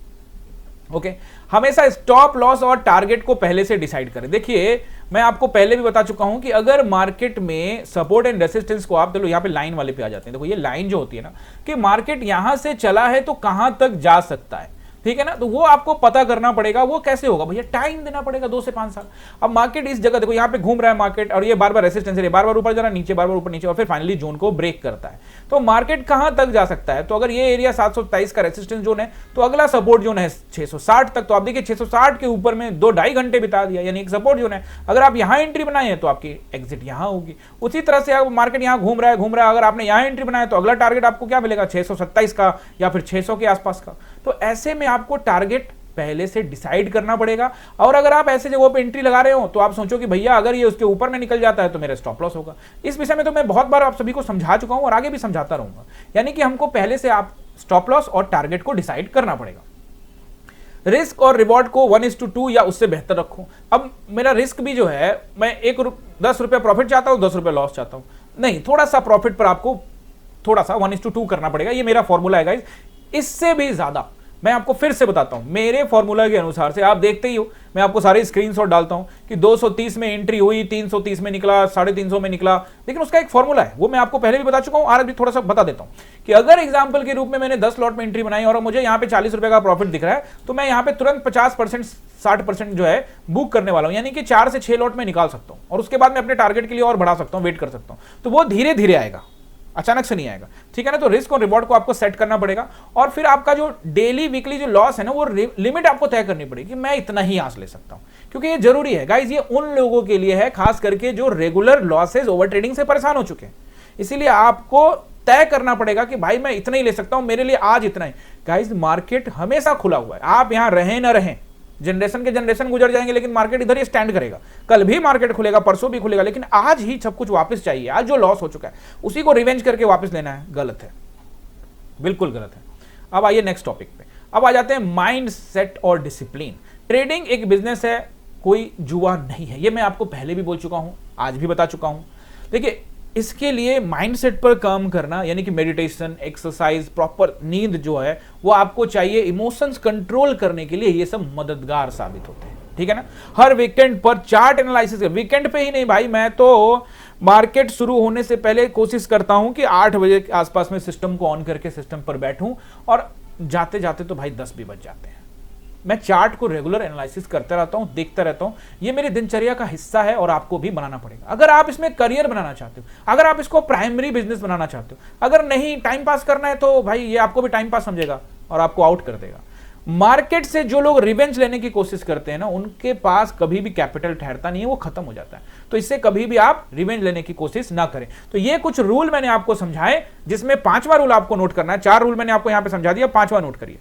ओके, हमेशा स्टॉप लॉस और टारगेट को पहले से डिसाइड करें। देखिए, मैं आपको पहले भी बता चुका हूं कि अगर मार्केट में सपोर्ट एंड रेसिस्टेंस को आप, चलो यहां पे लाइन वाले पे आ जाते हैं। देखो ये लाइन जो होती है ना, कि मार्केट यहां से चला है तो कहां तक जा सकता है, ठीक है ना। तो वो आपको पता करना पड़ेगा। वो कैसे होगा भैया? टाइम देना पड़ेगा, 2 से 5 साल। अब मार्केट इस जगह, देखो यहाँ पे घूम रहा है मार्केट और ये बार बार रेसिस्टेंस है, बार बार ऊपर जा रहा है, नीचे, बार बार ऊपर नीचे, और फिर फाइनली जोन को ब्रेक करता है। तो मार्केट कहां तक जा सकता है? तो अगर ये एरिया 727 का रेसिस्टेंस जोन है, तो अगला सपोर्ट जोन है 660 तक। तो आप देखिए 660 के ऊपर में 2-2.5 घंटे बिता दिया, यानी एक सपोर्ट जोन है। अगर आप यहां एंट्री बनाए हैं तो आपकी एग्जिट यहां होगी। उसी तरह से मार्केट यहां घूम रहा है, अगर आपने यहां एंट्री बनाया तो अगला टारगेट आपको क्या मिलेगा? 627 का या फिर 600 के आसपास का। तो ऐसे में आपको टारगेट पहले से डिसाइड करना पड़ेगा। और अगर आप ऐसे जगहों पे एंट्री लगा रहे हो तो आप सोचो कि भैया अगर ये उसके ऊपर में निकल जाता है तो मेरा स्टॉप लॉस होगा। इस विषय में तो मैं बहुत बार आप सभी को समझा चुका हूं और आगे भी समझाता रहूंगा। यानी कि हमको पहले से आप स्टॉप लॉस और टारगेट को डिसाइड करना पड़ेगा। रिस्क और रिवॉर्ड को 1:2 या उससे बेहतर रखो। अब मेरा रिस्क भी जो है, मैं 10 रुपया प्रॉफिट चाहता हूं, 10 रुपया लॉस चाहता हूं, नहीं, थोड़ा सा प्रॉफिट पर आपको थोड़ा सा 1:2 करना पड़ेगा। ये मेरा फॉर्मूला है गाइस। इससे भी ज्यादा मैं आपको फिर से बताता हूं, मेरे फॉर्मूला के अनुसार से आप देखते ही हो, मैं आपको सारे स्क्रीनशॉट डालता हूं कि 230 में एंट्री हुई, 330 में निकला, 350 में निकला, लेकिन उसका एक फॉर्मूला है, वो मैं आपको पहले भी बता चुका हूं, आज भी थोड़ा सा बता देता हूं कि अगर एग्जांपल के रूप में मैंने 10 लॉट में एंट्री बनाई और मुझे यहां पे 40 रुपए का प्रॉफिट दिख रहा है, तो मैं यहां पे तुरंत 50%, 60% जो है बुक करने वाला हूं। यानी कि 4 से 6 लॉट में निकाल सकता हूं और उसके बाद मैं अपने टारगेट के लिए और बढ़ा सकता हूं, वेट कर सकता हूं। तो वो धीरे धीरे आएगा, अचानक से नहीं आएगा, ठीक है ना। तो रिस्क और रिवॉर्ड को आपको सेट करना पड़ेगा और फिर आपका जो डेली वीकली जो लॉस है ना, वो लिमिट आपको तय करनी पड़ेगी। मैं इतना ही आंच ले सकता हूं, क्योंकि ये जरूरी है गाइज। ये उन लोगों के लिए है, खास करके जो रेगुलर लॉसेज ओवर ट्रेडिंग से परेशान हो चुके हैं। इसीलिए आपको तय करना पड़ेगा कि भाई मैं इतना ही ले सकता हूं, मेरे लिए आज इतना ही। गाइज मार्केट हमेशा खुला हुआ है, आप यहां रहें ना रहें, जनरेशन के जनरेशन गुजर जाएंगे, लेकिन मार्केट इधर ही स्टैंड करेगा। कल भी मार्केट खुलेगा, परसों भी खुलेगा, लेकिन आज ही सब कुछ वापस चाहिए। आज जो लॉस हो चुका है उसी को रिवेंज करके वापस लेना है, गलत है, बिल्कुल गलत है। अब आइए नेक्स्ट टॉपिक पे। अब आ जाते हैं माइंड सेट और डिसिप्लिन। ट्रेडिंग एक बिजनेस है, कोई जुआ नहीं है। ये मैं आपको पहले भी बोल चुका हूं, आज भी बता चुका हूं। देखिए, इसके लिए माइंडसेट पर काम करना, यानी कि मेडिटेशन, एक्सरसाइज, प्रॉपर नींद जो है वो आपको चाहिए। इमोशंस कंट्रोल करने के लिए ये सब मददगार साबित होते हैं, ठीक है ना। हर वीकेंड पर चार्ट एनालिसिस, वीकेंड पे ही नहीं भाई, मैं तो मार्केट शुरू होने से पहले कोशिश करता हूं कि 8 बजे के आसपास में सिस्टम को ऑन करके सिस्टम पर बैठूं, और जाते जाते तो भाई 10 भी बज जाते हैं। मैं चार्ट को रेगुलर एनालिसिस करता रहता हूं, देखता रहता हूं। ये मेरी दिनचर्या का हिस्सा है और आपको भी बनाना पड़ेगा। अगर आप इसमें करियर बनाना चाहते हो, अगर आप इसको प्राइमरी बिजनेस बनाना चाहते हो, अगर नहीं टाइम पास करना है, तो भाई ये आपको भी टाइम पास समझेगा और आपको आउट कर देगा। मार्केट से जो लोग रिवेंज लेने की कोशिश करते हैं ना, उनके पास कभी भी कैपिटल ठहरता नहीं है, वो खत्म हो जाता है। तो इससे कभी भी आप रिवेंज लेने की कोशिश ना करें। तो ये कुछ रूल मैंने आपको समझाए, जिसमें 5वां रूल आपको नोट करना है। 4 रूल मैंने आपको यहां पे समझा दिया, 5वां नोट करिए।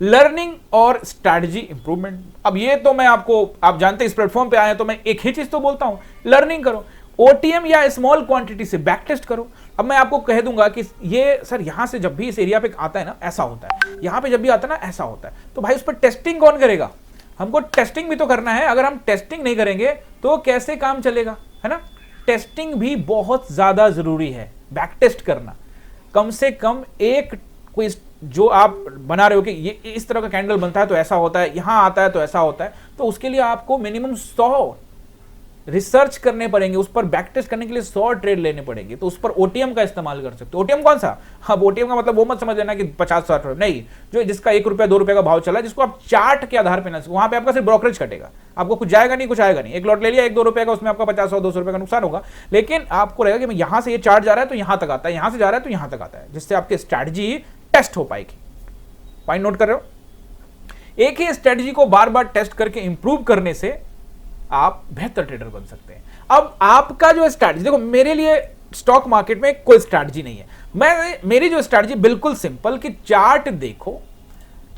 लर्निंग और स्ट्रैटेजी इंप्रूवमेंट। अब ये तो मैं आपको, आप जानते हैं इस प्लेटफॉर्म पे आए हैं तो मैं एक ही चीज तो बोलता हूं, लर्निंग करो। ओटीएम या स्मॉल क्वांटिटी से बैक टेस्ट करो। अब मैं आपको कह दूंगा कि ये सर यहां से जब भी इस एरिया पे आता है ना ऐसा होता है, यहां पे जब भी आता है ना ऐसा होता है, तो भाई उस पर टेस्टिंग कौन करेगा? हमको टेस्टिंग भी तो करना है। अगर हम टेस्टिंग नहीं करेंगे तो कैसे काम चलेगा, है ना। टेस्टिंग भी बहुत ज्यादा जरूरी है, बैक टेस्ट करना। कम से कम एक कोई जो आप बना रहे हो कि ये इस तरह का कैंडल बनता है तो ऐसा होता है, यहां आता है तो ऐसा होता है, तो उसके लिए आपको मिनिमम 100 रिसर्च करने पड़ेंगे, उस पर बैक टेस्ट करने के लिए 100 ट्रेड लेने पड़ेंगे। तो उस पर ओटीएम का इस्तेमाल कर सकते हो। ओटीएम कौन सा? अब ओटीएम का मतलब वो मत समझ लेना कि 50-60 नहीं, जो जिसका 1 रुपया 2 रुपये का भाव चला, जिसको आप चार्ट के आधार पर ना, वहां पे आपका सिर्फ ब्रोकरेज कटेगा, आपको कुछ जाएगा नहीं, कुछ आएगा नहीं। एक लॉट ले लिया 1-2 रुपये का, उसमें आपका 50-100-200 रुपये का नुकसान होगा, लेकिन आपको रहेगा कि यहां से ये चार्ट जा रहा है तो यहां तक आता है, यहां से जा रहा है तो यहां तक आता है, जिससे आपकी स्ट्रैटेजी टेस्ट हो पाएगी। पॉइंट नोट कर रहे हो? एक ही स्ट्रेटजी को बार बार टेस्ट करके इंप्रूव करने से आप बेहतर ट्रेडर बन सकते हैं। अब आपका जो स्ट्रैटेजी, देखो मेरे लिए स्टॉक मार्केट में कोई स्ट्रैटेजी नहीं है। मेरी जो स्ट्रैटेजी बिल्कुल सिंपल, कि चार्ट देखो,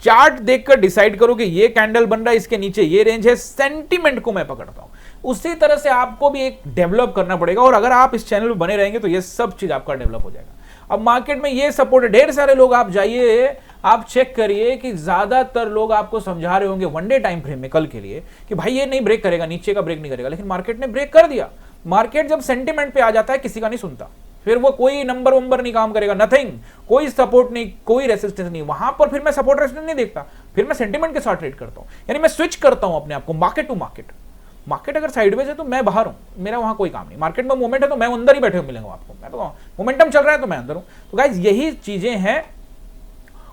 चार्ट देखकर डिसाइड करो कि ये कैंडल बन रहा है, इसके नीचे ये रेंज है, सेंटीमेंट को मैं पकड़ता हूं। उसी तरह से आपको भी एक डेवलप करना पड़ेगा, और अगर आप इस चैनल में बने रहेंगे तो ये सब चीज आपका डेवलप हो जाएगा। अब मार्केट में ये सपोर्ट है, ढेर सारे लोग, आप जाइए आप चेक करिए कि ज्यादातर लोग आपको समझा रहे होंगे वन डे टाइम फ्रेम में कल के लिए कि भाई ये नहीं ब्रेक करेगा, नीचे का ब्रेक नहीं करेगा, लेकिन मार्केट ने ब्रेक कर दिया। मार्केट जब सेंटीमेंट पे आ जाता है किसी का नहीं सुनता, फिर वो कोई नंबर वंबर नहीं काम करेगा, नथिंग, कोई सपोर्ट नहीं, कोई रेसिस्टेंस नहीं, वहां पर फिर मैं सपोर्ट रेसिस्टेंस नहीं देखता, फिर मैं सेंटीमेंट के साथ ट्रेड करता हूं। यानी मैं स्विच करता हूं अपने आप को मार्केट टू मार्केट। मार्केट अगर साइडवेज है तो मैं बाहर हूं, मेरा वहां कोई काम नहीं। मार्केट में मोमेंट है तो मैं अंदर ही बैठे हुए मिलेंगे आपको, मैं तो मोमेंटम चल रहा है तो मैं अंदर हूं। तो गाइज यही चीजें हैं,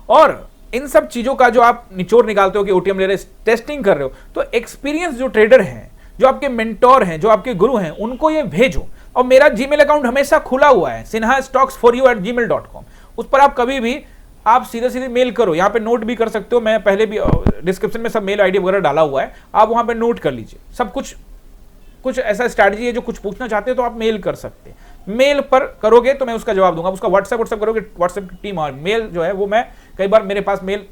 और इन सब चीजों का जो आप निचोड़ निकालते हो कि ओटीएम ले रहे, टेस्टिंग कर रहे हो, तो एक्सपीरियंस जो ट्रेडर हैं, जो आपके मेंटोर हैं, जो आपके गुरु हैं, उनको ये भेजो। और मेरा जीमेल अकाउंट हमेशा खुला हुआ है, sinhastocks4you@gmail.com। उस पर आप कभी भी आप सीधे सीधे मेल करो, यहाँ पे नोट भी कर सकते हो, मैं पहले भी डिस्क्रिप्शन में सब मेल आईडी वगैरह डाला हुआ है, आप वहां पे नोट कर लीजिए। सब कुछ ऐसा स्ट्रैटेजी है, जो कुछ पूछना चाहते हो तो आप मेल कर सकते हैं, मेल पर करोगे तो मैं उसका जवाब दूंगा। उसका व्हाट्सएप करोगे, व्हाट्सएप की टीम, और मेल जो है वो मैं कई बार मेरे पास मेल,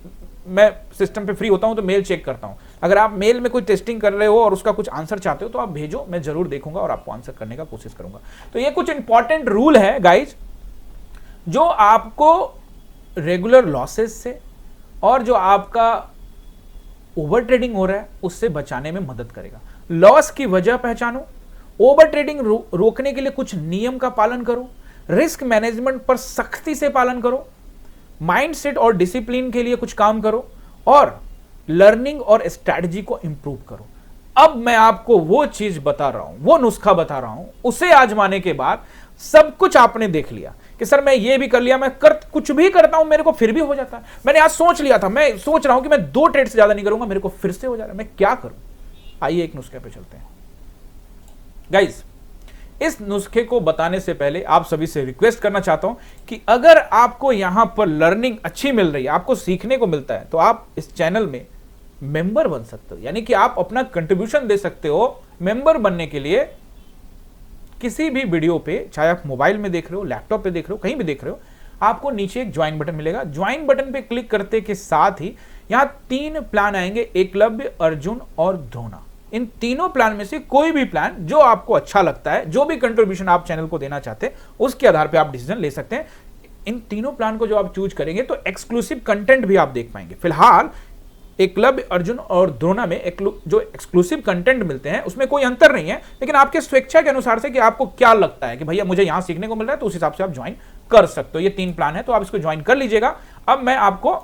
मैं सिस्टम पे फ्री होता हूं तो मेल चेक करता हूं। अगर आप मेल में कोई टेस्टिंग कर रहे हो और उसका कुछ आंसर चाहते हो तो आप भेजो, मैं जरूर देखूंगा और आपको आंसर करने का कोशिश करूंगा। तो ये कुछ इंपॉर्टेंट रूल है गाइज, जो आपको रेगुलर लॉसेस से और जो आपका ओवर ट्रेडिंग हो रहा है उससे बचाने में मदद करेगा। लॉस की वजह पहचानो, ओवर ट्रेडिंग रोकने के लिए कुछ नियम का पालन करो, रिस्क मैनेजमेंट पर सख्ती से पालन करो, माइंडसेट और डिसिप्लिन के लिए कुछ काम करो, और लर्निंग और स्ट्रैटेजी को इंप्रूव करो। अब मैं आपको वो चीज बता रहा हूं, वो नुस्खा बता रहा हूं, उसे आजमाने के बाद सब कुछ आपने देख लिया कि सर मैं ये भी कर लिया, मैं कुछ भी करता हूं मेरे को फिर भी हो जाता है। मैंने आज सोच लिया था, मैं सोच रहा हूं कि मैं 2 ट्रेड से ज्यादा नहीं करूंगा, मेरे को फिर से हो जा रहा है, मैं क्या करूं? आइए एक नुस्खे पे चलते हैं गाइज। इस नुस्खे को बताने से पहले आप सभी से रिक्वेस्ट करना चाहता हूं कि अगर आपको यहां पर लर्निंग अच्छी मिल रही है, आपको सीखने को मिलता है, तो आप इस चैनल में मेंबर बन सकते हो। यानी कि आप अपना कंट्रीब्यूशन दे सकते हो। मेंबर बनने के लिए किसी भी वीडियो पे, चाहे आप मोबाइल में देख रहे हो, लैपटॉप पे देख रहे हो, कहीं भी देख रहे हो, आपको नीचे एक ज्वाइन बटन मिलेगा। ज्वाइन बटन पे क्लिक करते के साथ ही यहां 3 प्लान आएंगे, एकलव्य, अर्जुन और द्रोणा। इन तीनों प्लान में से कोई भी प्लान जो आपको अच्छा लगता है, जो भी कंट्रीब्यूशन आप चैनल को देना चाहते हैं, उसके आधार पे आप डिसीजन ले सकते हैं। इन तीनों प्लान को जो आप चूज करेंगे तो एक्सक्लूसिव कंटेंट भी आप देख पाएंगे। फिलहाल एकलव्य, अर्जुन और द्रोणा में जो एक्सक्लूसिव कंटेंट मिलते हैं उसमें कोई अंतर नहीं है, लेकिन आपके स्वेच्छा के अनुसार से कि आपको क्या लगता है कि भैया मुझे यहां सीखने को मिल रहा है, तो उस हिसाब से आप ज्वाइन कर सकते हो। ये 3 प्लान है, तो आप इसको ज्वाइन कर लीजिएगा। अब मैं आपको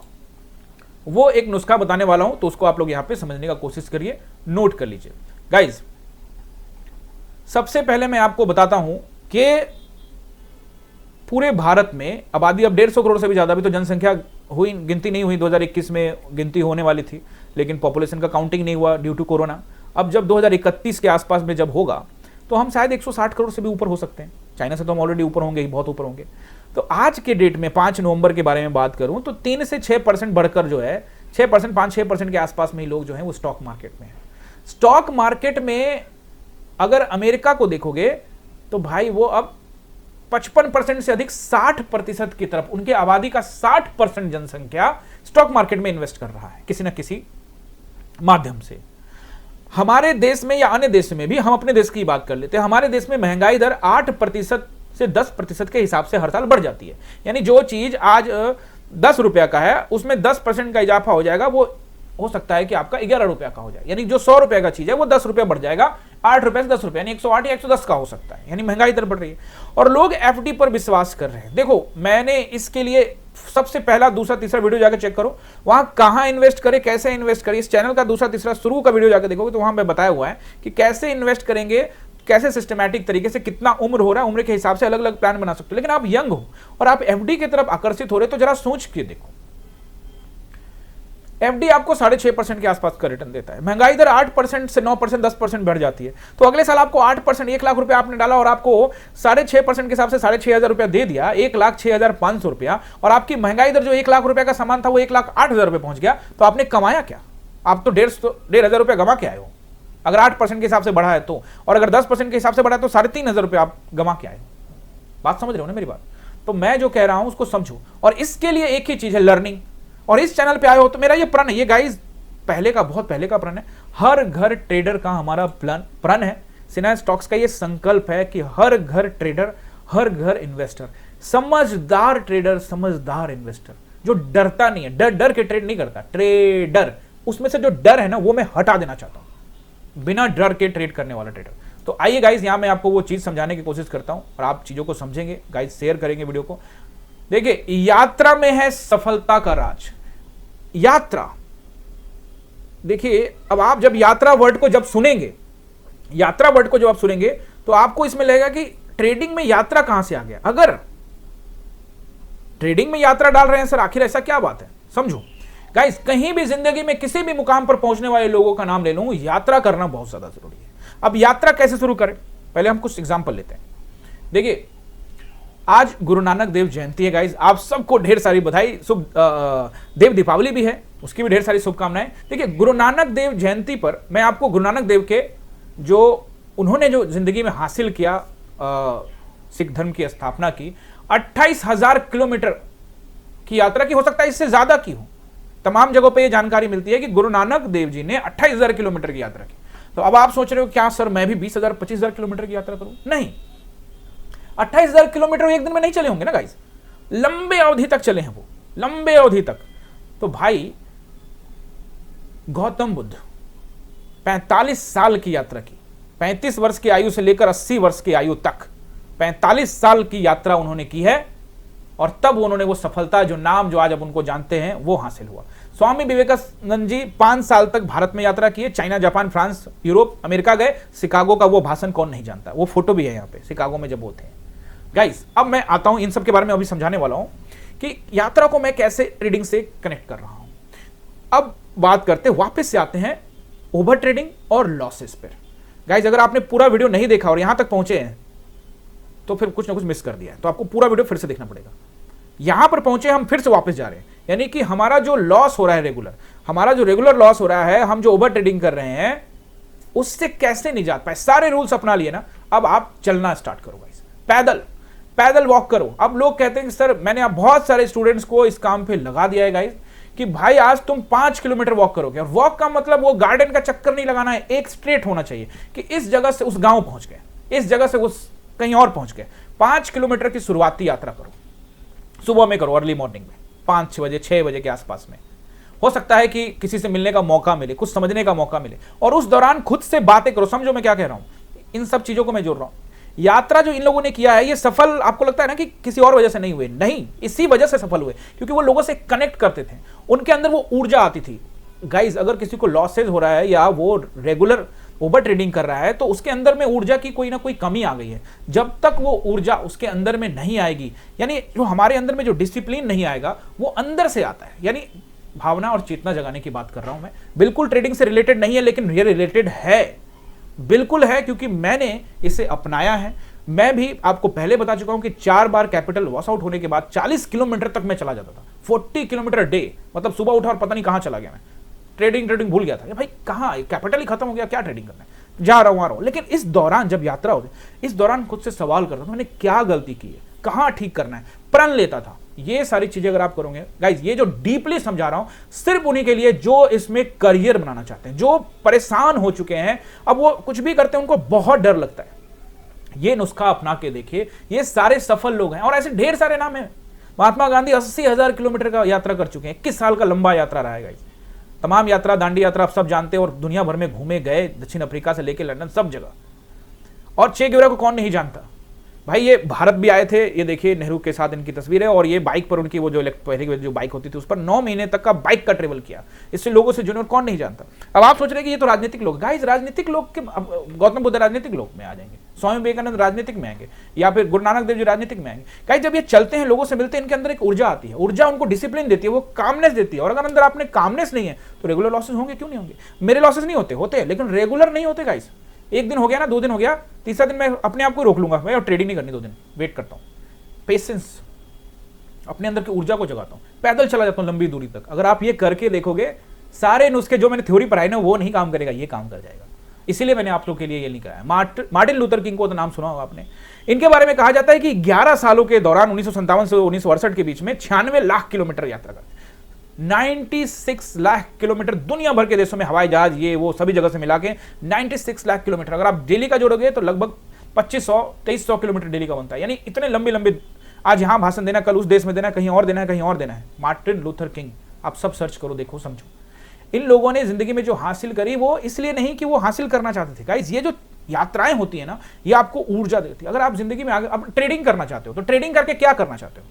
वो एक नुस्खा बताने वाला हूं, तो उसको आप लोग यहां पे समझने का कोशिश करिए, नोट कर लीजिए गाइज। सबसे पहले मैं आपको बताता हूं कि पूरे भारत में आबादी अब 150 करोड़ से भी ज्यादा, भी तो जनसंख्या हुई, गिनती नहीं हुई, 2021 में गिनती होने वाली थी, लेकिन पॉपुलेशन का काउंटिंग नहीं हुआ ड्यू टू कोरोना। अब जब 2031 के आसपास में जब होगा तो हम शायद 160 करोड़ से भी ऊपर हो सकते हैं। चाइना से तो हम ऑलरेडी ऊपर होंगे ही, बहुत ऊपर होंगे। तो आज के डेट में 5 नवंबर के बारे में बात करूं तो 3 से 6% बढ़कर जो है 6%, 5-6% के आसपास में ही लोग जो हैं वो स्टॉक मार्केट में है। स्टॉक मार्केट में अगर अमेरिका को देखोगे तो भाई वो अब 55% से अधिक 60% की तरफ, उनके आबादी का 60% जनसंख्या स्टॉक मार्केट में इन्वेस्ट कर रहा है किसी ना किसी माध्यम से। हमारे देश में या अन्य देश में भी, हम अपने देश की बात कर लेते हैं, हमारे देश में महंगाई दर 8% से 10% के हिसाब से हर साल बढ़ जाती है। यानी जो चीज आज 10 रुपया का है उसमें 10% का इजाफा हो जाएगा, वो हो सकता है कि आपका 11 रुपया का हो जाए। यानी जो 100 रुपए का चीज है वो 10 रुपया बढ़ जाएगा, 8 रुपए से 10 रुपया, यानी 108 या 110 का हो सकता है। यानी महंगाई दर बढ़ रही है और लोग एफडी पर विश्वास कर रहे हैं। देखो, मैंने इसके लिए सबसे पहला, दूसरा, तीसरा वीडियो जाकर चेक करो, वहां कहां इन्वेस्ट करें, कैसे इन्वेस्ट करें। इस चैनल का दूसरा, तीसरा, शुरू का वीडियो जाकर देखोगे तो वहां मैं बताया हुआ है कि कैसे इन्वेस्ट करेंगे, कैसे सिस्टमैटिक तरीके से, कितना उम्र हो रहा है, उम्र के हिसाब से अलग अलग प्लान बना सकते हो। लेकिन आप यंग हो और आप एफडी की तरफ आकर्षित हो रहे, तो जरा सोच के देखो, एफडी आपको 6.5% के आसपास का रिटर्न देता है। महंगाई दर 8% से 9%, 10% बढ़ जाती है, तो अगले साल आपको 8%, 1 लाख रुपया आपने डाला और आपको 6.5% के हिसाब से 6,500 रुपया दे दिया, 1,06,500 रुपया, और आपकी महंगाई दर जो 1 लाख रुपया का सामान था वो 1,08,000 रुपये पहुंच गया, तो आपने कमाया क्या? आप तो 1,500 रुपया गमा के आए हो, अगर 8% के हिसाब से बढ़ा है तो, और अगर 10% के हिसाब से बढ़ा है तो 3,500 रुपया आप गमा के आए हो। बात समझ रहे हो ना मेरी बात? तो मैं जो कह रहा हूं उसको समझो, और इसके लिए एक ही चीज है, लर्निंग। और इस चैनल पे आए हो तो मेरा ये प्रण है, ये गाइज पहले का, बहुत पहले का प्रण है, हर घर ट्रेडर का हमारा प्रण है। सिन्हा स्टॉक्स का ये संकल्प है कि हर घर ट्रेडर, हर घर इन्वेस्टर, समझदार ट्रेडर, समझदार इन्वेस्टर, जो डरता नहीं है, डर के ट्रेड नहीं करता, ट्रेडर, उसमें से जो डर है ना वो मैं हटा देना चाहता हूं, बिना डर के ट्रेड करने वाला ट्रेडर। तो आइए गाइज, यहां मैं आपको वो चीज समझाने की कोशिश करता हूं और आप चीजों को समझेंगे गाइज, शेयर करेंगे वीडियो को। देखिए, यात्रा में है सफलता का राज। यात्रा, देखिए अब आप जब यात्रा वर्ड को जब सुनेंगे, यात्रा वर्ड को जब आप सुनेंगे तो आपको इसमें लगेगा कि ट्रेडिंग में यात्रा कहां से आ गया। अगर ट्रेडिंग में यात्रा डाल रहे हैं सर, आखिर ऐसा क्या बात है, समझो गाइस, कहीं भी जिंदगी में किसी भी मुकाम पर पहुंचने वाले लोगों का नाम ले लूं, यात्रा करना बहुत ज्यादा जरूरी है। अब यात्रा कैसे शुरू करें, पहले हम कुछ एग्जांपल लेते हैं। देखिए, आज गुरु नानक देव जयंती है गाइस, आप सबको ढेर सारी बधाई, शुभ देव दीपावली भी है, उसकी भी ढेर सारी शुभकामनाएं। देखिए, गुरु नानक देव जयंती पर मैं आपको गुरु नानक देव के जो उन्होंने जो जिंदगी में हासिल किया, सिख धर्म की स्थापना की, 28,000 किलोमीटर की यात्रा की, हो सकता है इससे ज्यादा की हो। तमाम जगहों पे ये जानकारी मिलती है कि गुरु नानक देव जी ने 28,000 किलोमीटर की यात्रा की। तो अब आप सोच रहे हो क्या सर मैं भी 20,000 25,000 किलोमीटर की यात्रा करूं? नहीं, 28,000 किलोमीटर एक दिन में नहीं चले होंगे ना गाइस, लंबे अवधि तक चले हैं वो, लंबे अवधि तक। तो भाई गौतम बुद्ध 45 साल की यात्रा की, 35 वर्ष की आयु से लेकर 80 वर्ष की आयु तक 45 साल की यात्रा उन्होंने की है, और तब उन्होंने वो सफलता, जो नाम जो आज अब उनको जानते हैं, वो हासिल हुआ। स्वामी विवेकानंद जी 5 साल तक भारत में यात्रा किए, China, Japan, France, Europe, America गए। शिकागो का वो भाषण कौन नहीं जानता, वो फोटो भी है यहाँ पे, शिकागो में जब वो थे। गाइस, अब मैं आता हूं इन सब के बारे में, अभी समझाने वाला हूं कि यात्रा को मैं कैसे ट्रेडिंग से कनेक्ट कर रहा हूं। अब बात करते, वापस से आते हैं ओवर ट्रेडिंग और लॉसेस पर। गाइस, अगर आपने पूरा वीडियो नहीं देखा और यहां तक पहुंचे हैं तो फिर कुछ ना कुछ मिस कर दिया है, तो आपको पूरा वीडियो फिर से देखना पड़ेगा। यहां पर पहुंचे, हम फिर से वापस जा रहे हैं, यानी कि हमारा जो लॉस हो रहा है रेगुलर, हमारा जो रेगुलर लॉस हो रहा है, हम जो ओवर ट्रेडिंग कर रहे हैं, उससे कैसे निजात पाए। सारे रूल्स अपना लिए ना, अब आप चलना स्टार्ट करो गाइस, पैदल पैदल वॉक करो। अब लोग कहते हैं कि सर मैंने अब बहुत सारे स्टूडेंट्स को इस काम पे लगा दिया है गाइस, कि भाई आज तुम 5 किलोमीटर वॉक करोगे। और वॉक का मतलब वो गार्डन का चक्कर नहीं लगाना है, एक स्ट्रेट होना चाहिए कि इस जगह से उस गांव पहुंच गए, इस जगह से उस कहीं और पहुंच गए। 5 किलोमीटर की शुरुआती यात्रा करो, सुबह में करो, अर्ली मॉर्निंग में 5-6 बजे 6 बजे के आसपास में। हो सकता है कि किसी से मिलने का मौका मिले, कुछ समझने का मौका मिले, और उस दौरान खुद से बातें करो। समझो मैं क्या कह रहा हूं, इन सब चीजों को मैं जोड़ रहा हूं। यात्रा जो इन लोगों ने किया है, ये सफल आपको लगता है ना कि किसी और वजह से नहीं हुए, नहीं, इसी वजह से सफल हुए, क्योंकि वो लोगों से कनेक्ट करते थे, उनके अंदर वो ऊर्जा आती थी। गाइज, अगर किसी को लॉसेज हो रहा है या वो रेगुलर ओवर ट्रेडिंग कर रहा है, तो उसके अंदर में ऊर्जा की कोई ना कोई कमी आ गई है। जब तक वो ऊर्जा उसके अंदर में नहीं आएगी, यानी जो हमारे अंदर में जो डिसिप्लिन नहीं आएगा, वो अंदर से आता है, यानी भावना और चेतना जगाने की बात कर रहा हूं मैं। बिल्कुल ट्रेडिंग से रिलेटेड नहीं है, लेकिन ये रिलेटेड है, बिल्कुल है, क्योंकि मैंने इसे अपनाया है। मैं भी आपको पहले बता चुका हूं कि 4 बार कैपिटल लॉस आउट होने के बाद 40 किलोमीटर तक मैं चला जाता था, 40 किलोमीटर डे, मतलब सुबह उठा और पता नहीं कहां चला गया मैं, ट्रेडिंग भूल गया था, भाई कहां, कैपिटल ही खत्म हो गया, क्या ट्रेडिंग करना है, जा रहा हूं आ रहा हूं। लेकिन इस दौरान जब यात्रा होती, इस दौरान खुद से सवाल करता था, मैंने क्या गलती की है, कहां ठीक करना है, प्रण लेता था। ये सारी चीजें अगर आप करोगे गाइज, ये जो डीपली समझा रहा हूं सिर्फ उन्हीं के लिए जो इसमें करियर बनाना चाहते हैं, जो परेशान हो चुके हैं, अब वो कुछ भी करते हैं उनको बहुत डर लगता है। ये नुस्खा अपना के देखिए, ये सारे सफल लोग हैं, और ऐसे ढेर सारे नाम हैं। महात्मा गांधी 80,000 किलोमीटर का यात्रा कर चुके हैं, 21 साल का लंबा यात्रा रहा है गाइज। तमाम यात्रा, दांडी यात्रा आप सब जानते हैं, और दुनिया भर में घूमे गए, दक्षिण अफ्रीका से लेकर लंदन, सब जगह। और चे गेवरा को कौन नहीं जानता भाई, ये भारत भी आए थे, ये देखिए नेहरू के साथ इनकी तस्वीर है, और ये बाइक पर उनकी वो जो पहले जो बाइक होती थी उस पर 9 महीने तक का बाइक का ट्रेवल किया, इससे लोगों से जुड़े, और कौन नहीं जानता। अब आप सोच रहे हैं कि ये तो राजनीतिक लोग, गाइस राजनीतिक लोग के, गौतम बुद्ध राजनीतिक लोग में आ जाएंगे, स्वामी विवेकानंद राजनीतिक में आएंगे, या फिर गुरु नानक देव जी राजनीतिक में आएंगे। गाइस, जब ये चलते हैं, लोगों से मिलते हैं, इनके अंदर एक ऊर्जा आती है, ऊर्जा उनको डिसिप्लिन देती है, वो कामनेस देती है। और अगर अंदर आपने कामनेस नहीं है तो रेगुलर लॉसेस होंगे, क्यों नहीं होंगे। मेरे लॉसेस नहीं होते हैं, लेकिन रेगुलर नहीं होते गाइस। एक दिन हो गया ना, 2 दिन हो गया, तीसरा दिन मैं अपने आप को रोक लूंगा, मैं ट्रेडिंग नहीं करनी, 2 दिन वेट करता हूं, पेशेंस, अपने अंदर की ऊर्जा को जगाता हूं, पैदल चला जाता हूं लंबी दूरी तक। अगर आप ये करके देखोगे, सारे नुस्खे जो मैंने थ्योरी पढ़ाई ना, वो नहीं काम करेगा, ये काम कर जाएगा। इसीलिए मैंने आप लोग के लिए ये नहीं कराया। मार्टिन लूथर किंग को तो नाम सुना होगा आपने। इनके बारे में कहा जाता है कि 11 सालों के दौरान 1957 से 1968 के बीच में 96 लाख किलोमीटर यात्रा करते। 96 लाख किलोमीटर, दुनिया भर के देशों में हवाई जहाज ये वो सभी जगह से मिला के 96 लाख किलोमीटर। अगर आप डेली का जोड़ोगे तो लगभग 2500-2300 किलोमीटर डेली का बनता है। यानी इतने लंबे लंबे, आज यहां भाषण देना, कल उस देश में देना, कहीं और देना है, कहीं और देना है। मार्टिन लूथर किंग, आप सब सर्च करो, देखो, समझो। इन लोगों ने जिंदगी में जो हासिल करी वो इसलिए नहीं कि वो हासिल करना चाहते थे। गाइस, ये जो यात्राएं होती है ना, ये आपको ऊर्जा देती है। अगर आप जिंदगी में आगे, अब ट्रेडिंग करना चाहते हो तो ट्रेडिंग करके क्या करना चाहते हो?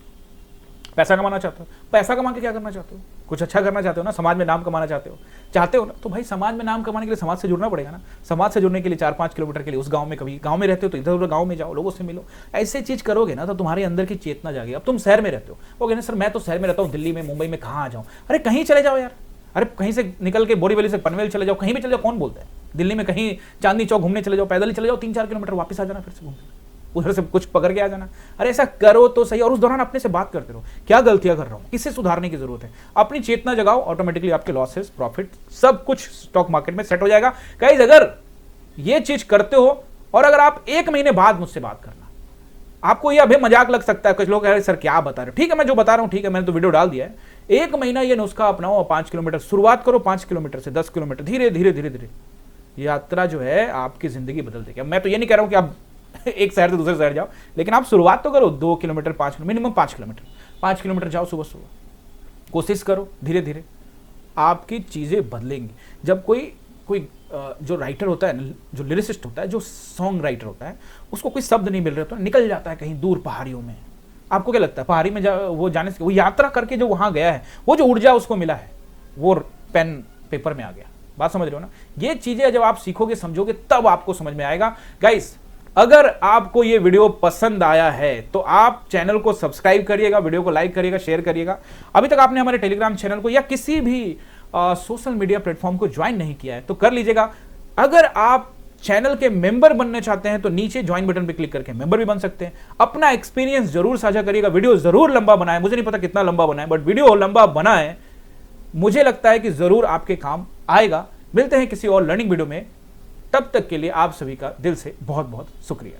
पैसा कमाना चाहते हो? पैसा कमा के क्या करना चाहते हो? कुछ अच्छा करना चाहते हो ना, समाज में नाम कमाना चाहते हो ना, तो भाई समाज में नाम कमाने के लिए समाज से जुड़ना पड़ेगा ना। समाज से जुड़ने के लिए 4-5 किलोमीटर के लिए उस गांव में, कभी गांव में रहते हो तो इधर उधर गांव में जाओ, लोगों से मिलो। ऐसे चीज करोगे ना तो तुम्हारे अंदर की चेतना जाएगी। अब तुम शहर में रहते हो, वो कहना सर मैं तो शहर में रहता हूँ, दिल्ली में, मुंबई में, कहाँ आ जाऊँ? अरे कहीं चले जाओ यार, अरे कहीं से निकल के बोरीवली से पनवेल चले जाओ, कहीं भी चले जाओ, कौन बोलता है? दिल्ली में कहीं चांदनी चौक घूमने चले जाओ, पैदल ही चले जाओ 3-4 किलोमीटर, वापस आ जाना, फिर से घूम उधर से कुछ पकड़ के आ जाना। अरे ऐसा करो तो सही। और उस दौरान अपने से बात करते रहो, क्या गलतियां कर रहा हूं, किससे सुधारने की जरूरत है। अपनी चेतना जगाओ, ऑटोमेटिकली आपके लॉसेस, प्रॉफिट, सब कुछ स्टॉक मार्केट में सेट हो जाएगा। गाइस, अगर ये चीज करते हो और अगर आप 1 महीने बाद मुझसे बात करना, आपको ये अभी मजाक लग सकता है, कुछ लोग कह सर क्या बता रहे हो, ठीक है मैं जो बता रहा हूं ठीक है, मैंने तो वीडियो डाल दिया है। 1 महीना ये नुस्खा अपनाओ और 5 किलोमीटर शुरुआत करो, 5 किलोमीटर से 10 किलोमीटर, धीरे धीरे धीरे धीरे यात्रा जो है आपकी जिंदगी बदल देगी। मैं तो ये नहीं कह रहा हूं कि आप एक शहर से दूसरे शहर जाओ, लेकिन आप शुरुआत तो करो 2 किलोमीटर, 5 किलोमीटर, मिनिमम 5 किलोमीटर जाओ सुबह सुबह, कोशिश करो, धीरे धीरे आपकी चीजें बदलेंगी। जब कोई जो राइटर होता है, जो लिरिसिस्ट होता है, जो सॉन्ग राइटर होता है, उसको कोई शब्द नहीं मिल रहे तो निकल जाता है कहीं दूर पहाड़ियों में। आपको क्या लगता है पहाड़ी में वो जाने से, वो यात्रा करके जो वहां गया है, वो जो ऊर्जा उसको मिला है, वो पेन पेपर में आ गया। बात समझ रहे हो ना? ये चीजें जब आप सीखोगे, समझोगे, तब आपको समझ में आएगा। गाइस, अगर आपको ये वीडियो पसंद आया है तो आप चैनल को सब्सक्राइब करिएगा, वीडियो को लाइक करिएगा, शेयर करिएगा। अभी तक आपने हमारे टेलीग्राम चैनल को या किसी भी सोशल मीडिया प्लेटफॉर्म को ज्वाइन नहीं किया है तो कर लीजिएगा। अगर आप चैनल के मेंबर बनने चाहते हैं तो नीचे ज्वाइन बटन पर क्लिक करके मेंबर भी बन सकते हैं। अपना एक्सपीरियंस जरूर साझा करिएगा, वीडियो जरूर लंबा बनाए, मुझे नहीं पता कितना लंबा बनाए, बट वीडियो लंबा बनाए, मुझे लगता है कि जरूर आपके काम आएगा। मिलते हैं किसी और लर्निंग वीडियो में, तब तक के लिए आप सभी का दिल से बहुत बहुत शुक्रिया।